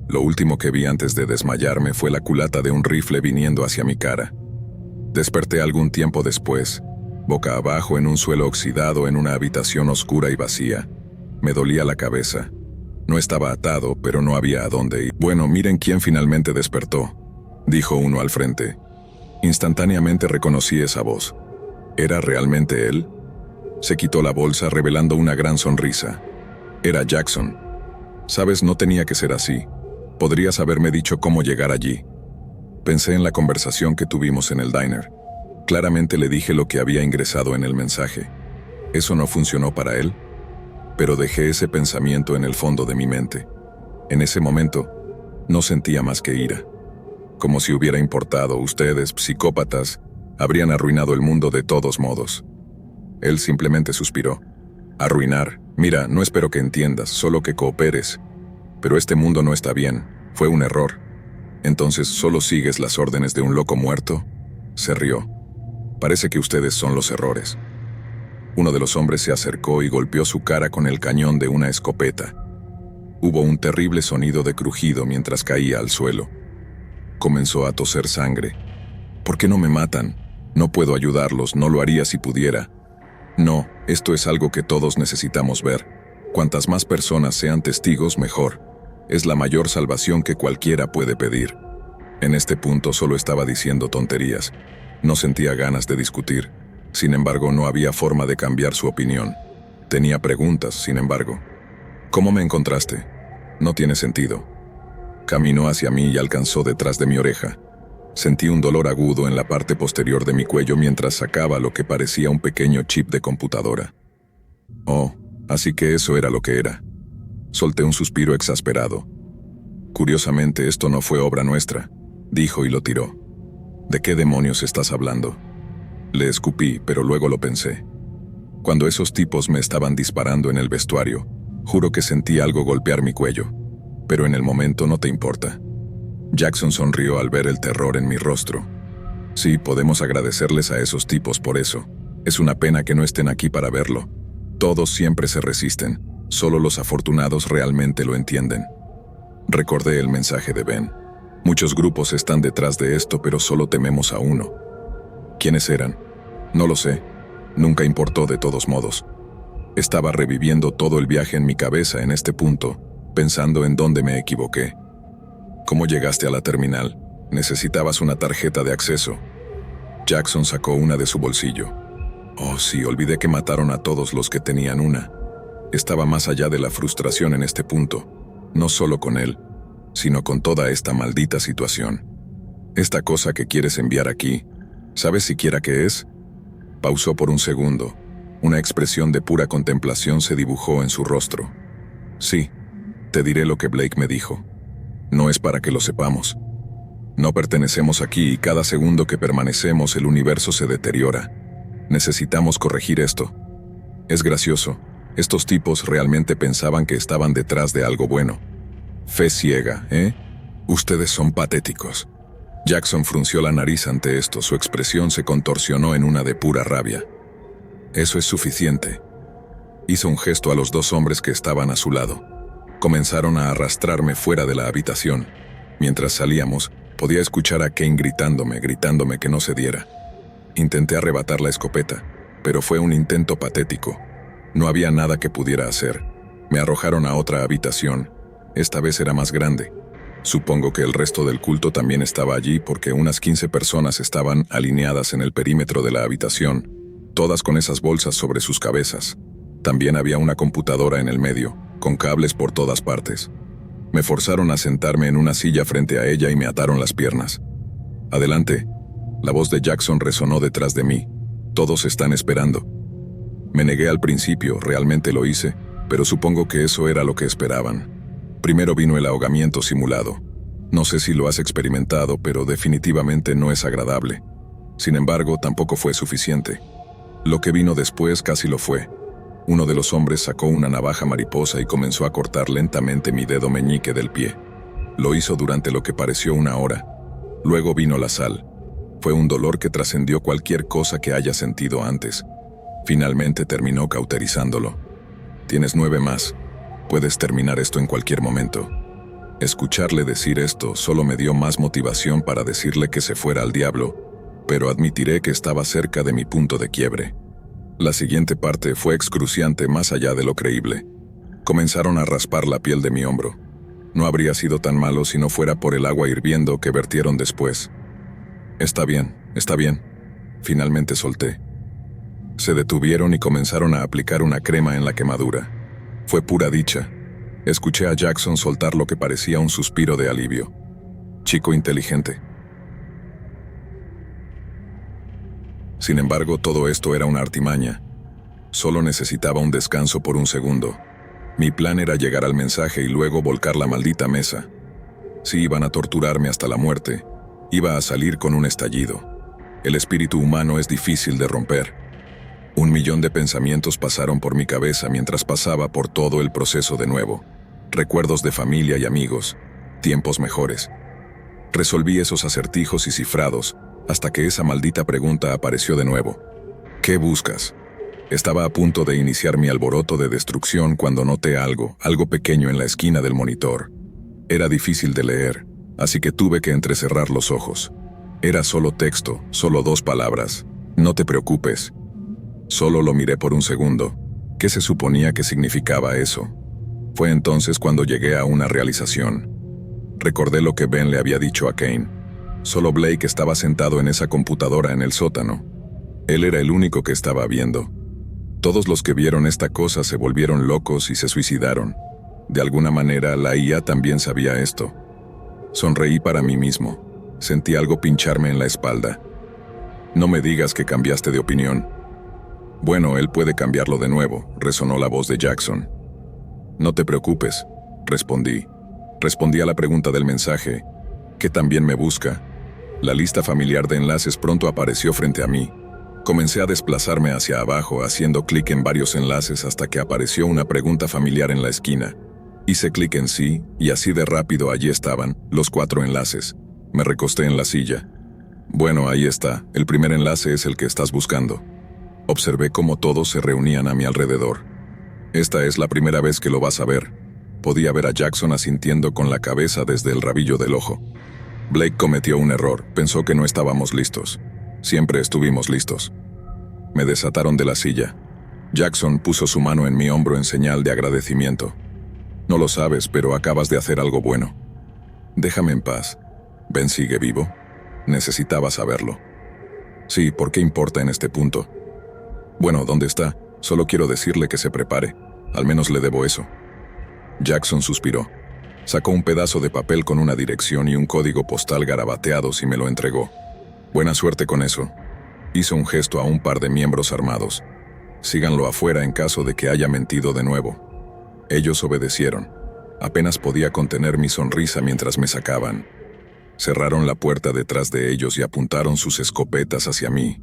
Lo último que vi antes de desmayarme fue la culata de un rifle viniendo hacia mi cara. Desperté algún tiempo después, boca abajo en un suelo oxidado en una habitación oscura y vacía. Me dolía la cabeza. No estaba atado, pero no había a dónde ir. Bueno, miren quién finalmente despertó, dijo uno al frente. Instantáneamente reconocí esa voz. ¿Era realmente él? Se quitó la bolsa revelando una gran sonrisa. Era Jackson. Sabes, no tenía que ser así. Podrías haberme dicho cómo llegar allí. Pensé en la conversación que tuvimos en el diner. Claramente le dije lo que había ingresado en el mensaje. ¿Eso no funcionó para él? Pero dejé ese pensamiento en el fondo de mi mente. En ese momento, no sentía más que ira. Como si hubiera importado, ustedes, psicópatas, habrían arruinado el mundo de todos modos. Él simplemente suspiró. Arruinar. Mira, no espero que entiendas, solo que cooperes. Pero este mundo no está bien. Fue un error. Entonces, ¿solo sigues las órdenes de un loco muerto? Se rió. Parece que ustedes son los errores. Uno de los hombres se acercó y golpeó su cara con el cañón de una escopeta. Hubo un terrible sonido de crujido mientras caía al suelo. Comenzó a toser sangre. ¿Por qué no me matan? No puedo ayudarlos, no lo haría si pudiera. No, esto es algo que todos necesitamos ver. Cuantas más personas sean testigos, mejor. Es la mayor salvación que cualquiera puede pedir. En este punto solo estaba diciendo tonterías. No sentía ganas de discutir. Sin embargo, no había forma de cambiar su opinión. Tenía preguntas, sin embargo. ¿Cómo me encontraste? No tiene sentido. Caminó hacia mí y alcanzó detrás de mi oreja. Sentí un dolor agudo en la parte posterior de mi cuello mientras sacaba lo que parecía un pequeño chip de computadora. Oh, así que eso era lo que era. Solté un suspiro exasperado. Curiosamente, esto no fue obra nuestra, dijo y lo tiró. ¿De qué demonios estás hablando? Le escupí, pero luego lo pensé. Cuando esos tipos me estaban disparando en el vestuario, juro que sentí algo golpear mi cuello. Pero en el momento no te importa. Jackson sonrió al ver el terror en mi rostro. Sí, podemos agradecerles a esos tipos por eso. Es una pena que no estén aquí para verlo. Todos siempre se resisten. Solo los afortunados realmente lo entienden. Recordé el mensaje de Ben. Muchos grupos están detrás de esto, pero solo tememos a uno. ¿Quiénes eran? No lo sé. Nunca importó de todos modos. Estaba reviviendo todo el viaje en mi cabeza en este punto, pensando en dónde me equivoqué. ¿Cómo llegaste a la terminal? Necesitabas una tarjeta de acceso. Jackson sacó una de su bolsillo. Oh, sí, olvidé que mataron a todos los que tenían una. Estaba más allá de la frustración en este punto, no solo con él, sino con toda esta maldita situación. Esta cosa que quieres enviar aquí, ¿sabes siquiera qué es? Pausó por un segundo. Una expresión de pura contemplación se dibujó en su rostro. Sí, te diré lo que Blake me dijo. No es para que lo sepamos. No pertenecemos aquí y cada segundo que permanecemos el universo se deteriora. Necesitamos corregir esto. Es gracioso. Estos tipos realmente pensaban que estaban detrás de algo bueno. Fe ciega, ¿eh? Ustedes son patéticos. Jackson frunció la nariz ante esto, su expresión se contorsionó en una de pura rabia. Eso es suficiente. Hizo un gesto a los dos hombres que estaban a su lado. Comenzaron a arrastrarme fuera de la habitación. Mientras salíamos, podía escuchar a Kane gritándome que no cediera. Intenté arrebatar la escopeta, pero fue un intento patético. No había nada que pudiera hacer. Me arrojaron a otra habitación. Esta vez era más grande. Supongo que el resto del culto también estaba allí porque unas 15 personas estaban alineadas en el perímetro de la habitación, todas con esas bolsas sobre sus cabezas. También había una computadora en el medio, con cables por todas partes. Me forzaron a sentarme en una silla frente a ella y me ataron las piernas. Adelante. La voz de Jackson resonó detrás de mí. Todos están esperando. Me negué al principio, realmente lo hice, pero supongo que eso era lo que esperaban. Primero vino el ahogamiento simulado. No sé si lo has experimentado, pero definitivamente no es agradable. Sin embargo, tampoco fue suficiente. Lo que vino después casi lo fue. Uno de los hombres sacó una navaja mariposa y comenzó a cortar lentamente mi dedo meñique del pie. Lo hizo durante lo que pareció una hora. Luego vino la sal. Fue un dolor que trascendió cualquier cosa que haya sentido antes. Finalmente terminó cauterizándolo. Tienes 9 más. Puedes terminar esto en cualquier momento. Escucharle decir esto solo me dio más motivación para decirle que se fuera al diablo, pero admitiré que estaba cerca de mi punto de quiebre. La siguiente parte fue excruciante más allá de lo creíble. Comenzaron a raspar la piel de mi hombro. No habría sido tan malo si no fuera por el agua hirviendo que vertieron después. Está bien, está bien. Finalmente solté. Se detuvieron y comenzaron a aplicar una crema en la quemadura. Fue pura dicha. Escuché a Jackson soltar lo que parecía un suspiro de alivio. Chico inteligente. Sin embargo, todo esto era una artimaña. Solo necesitaba un descanso por un segundo. Mi plan era llegar al mensaje y luego volcar la maldita mesa. Si iban a torturarme hasta la muerte, iba a salir con un estallido. El espíritu humano es difícil de romper. 1.000.000 de pensamientos pasaron por mi cabeza mientras pasaba por todo el proceso de nuevo. Recuerdos de familia y amigos, tiempos mejores. Resolví esos acertijos y cifrados hasta que esa maldita pregunta apareció de nuevo. ¿Qué buscas? Estaba a punto de iniciar mi alboroto de destrucción cuando noté algo pequeño en la esquina del monitor. Era difícil de leer, así que tuve que entrecerrar los ojos. Era solo texto, solo 2 palabras. No te preocupes. Solo lo miré por un segundo. ¿Qué se suponía que significaba eso? Fue entonces cuando llegué a una realización. Recordé lo que Ben le había dicho a Kane. Solo Blake estaba sentado en esa computadora en el sótano. Él era el único que estaba viendo. Todos los que vieron esta cosa se volvieron locos y se suicidaron. De alguna manera, la IA también sabía esto. Sonreí para mí mismo. Sentí algo pincharme en la espalda. No me digas que cambiaste de opinión. Bueno, él puede cambiarlo de nuevo, resonó la voz de Jackson. No te preocupes, respondí. Respondí a la pregunta del mensaje, que también me busca. La lista familiar de enlaces pronto apareció frente a mí. Comencé a desplazarme hacia abajo, haciendo clic en varios enlaces hasta que apareció una pregunta familiar en la esquina. Hice clic en sí, y así de rápido allí estaban, los 4 enlaces. Me recosté en la silla. Bueno, ahí está, el primer enlace es el que estás buscando. Observé cómo todos se reunían a mi alrededor. Esta es la primera vez que lo vas a ver. Podía ver a Jackson asintiendo con la cabeza desde el rabillo del ojo. Blake cometió un error, pensó que no estábamos listos. Siempre estuvimos listos. Me desataron de la silla. Jackson puso su mano en mi hombro en señal de agradecimiento. No lo sabes, pero acabas de hacer algo bueno. Déjame en paz. ¿Ben sigue vivo? Necesitaba saberlo. Sí, ¿por qué importa en este punto? Bueno, ¿dónde está? Solo quiero decirle que se prepare. Al menos le debo eso. Jackson suspiró. Sacó un pedazo de papel con una dirección y un código postal garabateados y me lo entregó. Buena suerte con eso. Hizo un gesto a un par de miembros armados. Síganlo afuera en caso de que haya mentido de nuevo. Ellos obedecieron. Apenas podía contener mi sonrisa mientras me sacaban. Cerraron la puerta detrás de ellos y apuntaron sus escopetas hacia mí.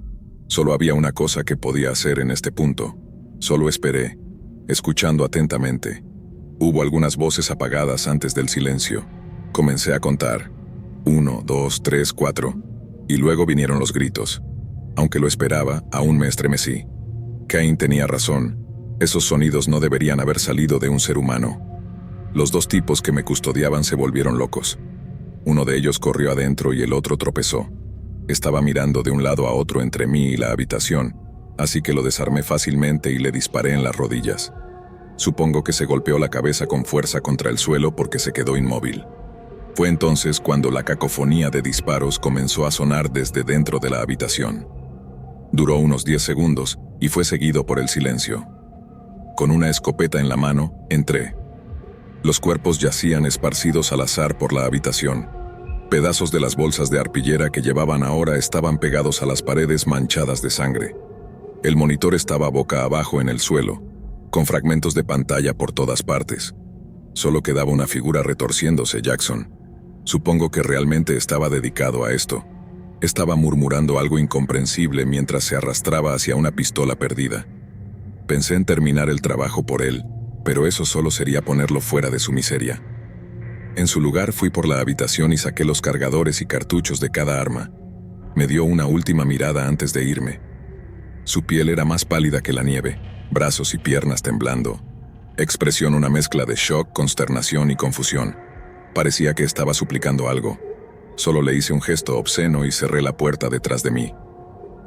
Solo había una cosa que podía hacer en este punto. Solo esperé, escuchando atentamente. Hubo algunas voces apagadas antes del silencio. Comencé a contar. 1, 2, 3, 4. Y luego vinieron los gritos. Aunque lo esperaba, aún me estremecí. Kane tenía razón. Esos sonidos no deberían haber salido de un ser humano. Los 2 tipos que me custodiaban se volvieron locos. Uno de ellos corrió adentro y el otro tropezó. Estaba mirando de un lado a otro entre mí y la habitación, así que lo desarmé fácilmente y le disparé en las rodillas. Supongo que se golpeó la cabeza con fuerza contra el suelo porque se quedó inmóvil. Fue entonces cuando la cacofonía de disparos comenzó a sonar desde dentro de la habitación. Duró unos 10 segundos y fue seguido por el silencio. Con una escopeta en la mano, entré. Los cuerpos yacían esparcidos al azar por la habitación. Pedazos de las bolsas de arpillera que llevaban ahora estaban pegados a las paredes manchadas de sangre. El monitor estaba boca abajo en el suelo, con fragmentos de pantalla por todas partes. Solo quedaba una figura retorciéndose, Jackson. Supongo que realmente estaba dedicado a esto. Estaba murmurando algo incomprensible mientras se arrastraba hacia una pistola perdida. Pensé en terminar el trabajo por él, pero eso solo sería ponerlo fuera de su miseria. En su lugar fui por la habitación y saqué los cargadores y cartuchos de cada arma. Me dio una última mirada antes de irme. Su piel era más pálida que la nieve, brazos y piernas temblando. Expresión una mezcla de shock, consternación y confusión. Parecía que estaba suplicando algo. Solo le hice un gesto obsceno y cerré la puerta detrás de mí.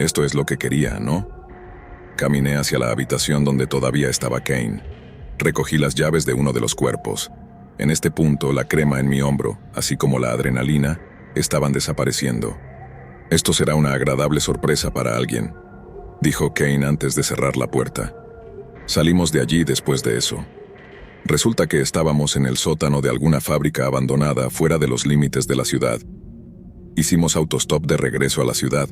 Esto es lo que quería, ¿no? Caminé hacia la habitación donde todavía estaba Kane. Recogí las llaves de uno de los cuerpos. En este punto, la crema en mi hombro, así como la adrenalina, estaban desapareciendo. Esto será una agradable sorpresa para alguien, dijo Kane antes de cerrar la puerta. Salimos de allí después de eso. Resulta que estábamos en el sótano de alguna fábrica abandonada fuera de los límites de la ciudad. Hicimos autostop de regreso a la ciudad.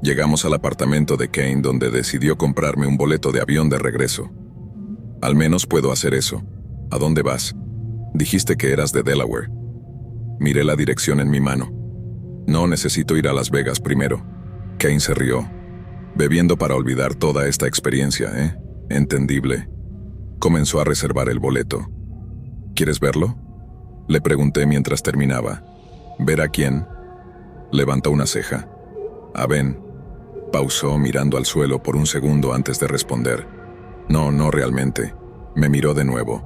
Llegamos al apartamento de Kane donde decidió comprarme un boleto de avión de regreso. Al menos puedo hacer eso. ¿A dónde vas? Dijiste que eras de Delaware. Miré la dirección en mi mano. No, necesito ir a Las Vegas primero. Kane se rió. Bebiendo para olvidar toda esta experiencia, ¿eh? Entendible. Comenzó a reservar el boleto. ¿Quieres verlo? Le pregunté mientras terminaba. ¿Ver a quién? Levantó una ceja. A Ben. Pausó mirando al suelo por un segundo antes de responder. No realmente. Me miró de nuevo.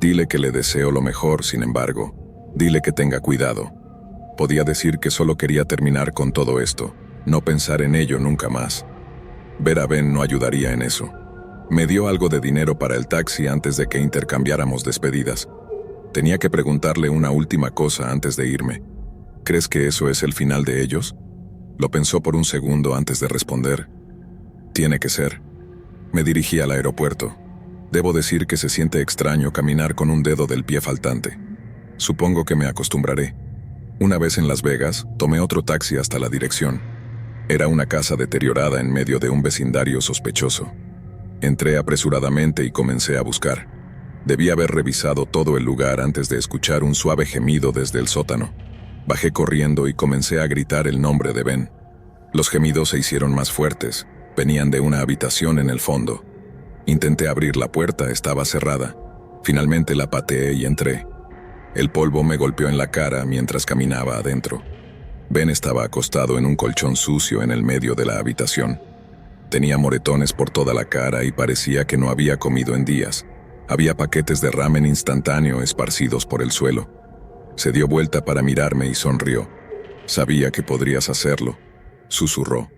Dile que le deseo lo mejor, sin embargo. Dile que tenga cuidado. Podía decir que solo quería terminar con todo esto, no pensar en ello nunca más. Ver a Ben no ayudaría en eso. Me dio algo de dinero para el taxi antes de que intercambiáramos despedidas. Tenía que preguntarle una última cosa antes de irme. ¿Crees que eso es el final de ellos? Lo pensó por un segundo antes de responder. Tiene que ser. Me dirigí al aeropuerto. Debo decir que se siente extraño caminar con un dedo del pie faltante. Supongo que me acostumbraré. Una vez en Las Vegas, tomé otro taxi hasta la dirección. Era una casa deteriorada en medio de un vecindario sospechoso. Entré apresuradamente y comencé a buscar. Debí haber revisado todo el lugar antes de escuchar un suave gemido desde el sótano. Bajé corriendo y comencé a gritar el nombre de Ben. Los gemidos se hicieron más fuertes. Venían de una habitación en el fondo. Intenté abrir la puerta, estaba cerrada. Finalmente la pateé y entré. El polvo me golpeó en la cara mientras caminaba adentro. Ben estaba acostado en un colchón sucio en el medio de la habitación. Tenía moretones por toda la cara y parecía que no había comido en días. Había paquetes de ramen instantáneo esparcidos por el suelo. Se dio vuelta para mirarme y sonrió. Sabía que podrías hacerlo, susurró.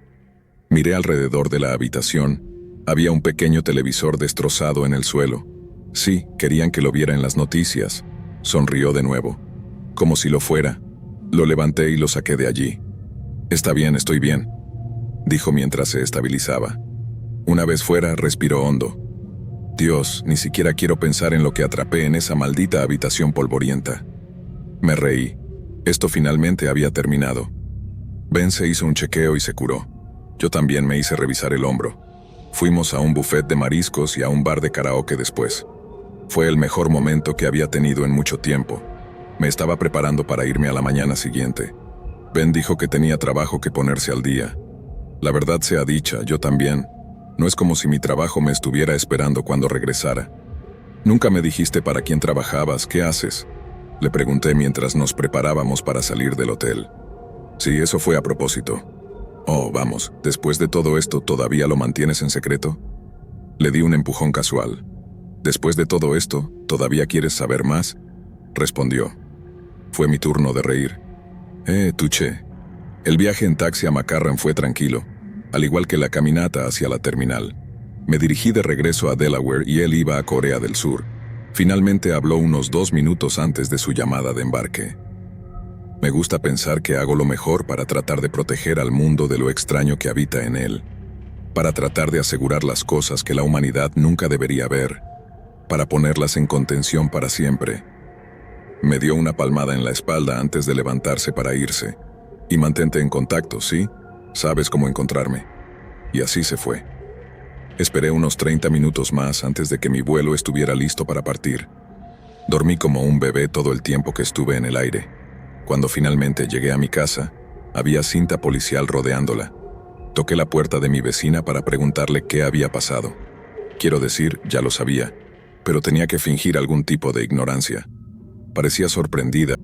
Miré alrededor de la habitación. Había un pequeño televisor destrozado en el suelo. Sí, querían que lo viera en las noticias. Sonrió de nuevo. Como si lo fuera. Lo levanté y lo saqué de allí. Está bien, estoy bien, dijo mientras se estabilizaba. Una vez fuera, respiró hondo. Dios, ni siquiera quiero pensar en lo que atrapé en esa maldita habitación polvorienta. Me reí. Esto finalmente había terminado. Ben se hizo un chequeo y se curó. Yo también me hice revisar el hombro. Fuimos a un buffet de mariscos y a un bar de karaoke después. Fue el mejor momento que había tenido en mucho tiempo. Me estaba preparando para irme a la mañana siguiente. Ben dijo que tenía trabajo que ponerse al día. La verdad sea dicha, yo también. No es como si mi trabajo me estuviera esperando cuando regresara. Nunca me dijiste para quién trabajabas, ¿qué haces? Le pregunté mientras nos preparábamos para salir del hotel. Sí, eso fue a propósito. Oh, vamos, después de todo esto, ¿todavía lo mantienes en secreto? Le di un empujón casual. Después de todo esto, ¿todavía quieres saber más? Respondió. Fue mi turno de reír. Tuché. El viaje en taxi a McCarran fue tranquilo, al igual que la caminata hacia la terminal. Me dirigí de regreso a Delaware y él iba a Corea del Sur. Finalmente habló unos 2 minutos antes de su llamada de embarque. Me gusta pensar que hago lo mejor para tratar de proteger al mundo de lo extraño que habita en él, para tratar de asegurar las cosas que la humanidad nunca debería ver, para ponerlas en contención para siempre. Me dio una palmada en la espalda antes de levantarse para irse. Y mantente en contacto, ¿sí? Sabes cómo encontrarme. Y así se fue. Esperé unos 30 minutos más antes de que mi vuelo estuviera listo para partir. Dormí como un bebé todo el tiempo que estuve en el aire. Cuando finalmente llegué a mi casa, había cinta policial rodeándola. Toqué la puerta de mi vecina para preguntarle qué había pasado. Quiero decir, ya lo sabía, pero tenía que fingir algún tipo de ignorancia. Parecía sorprendida.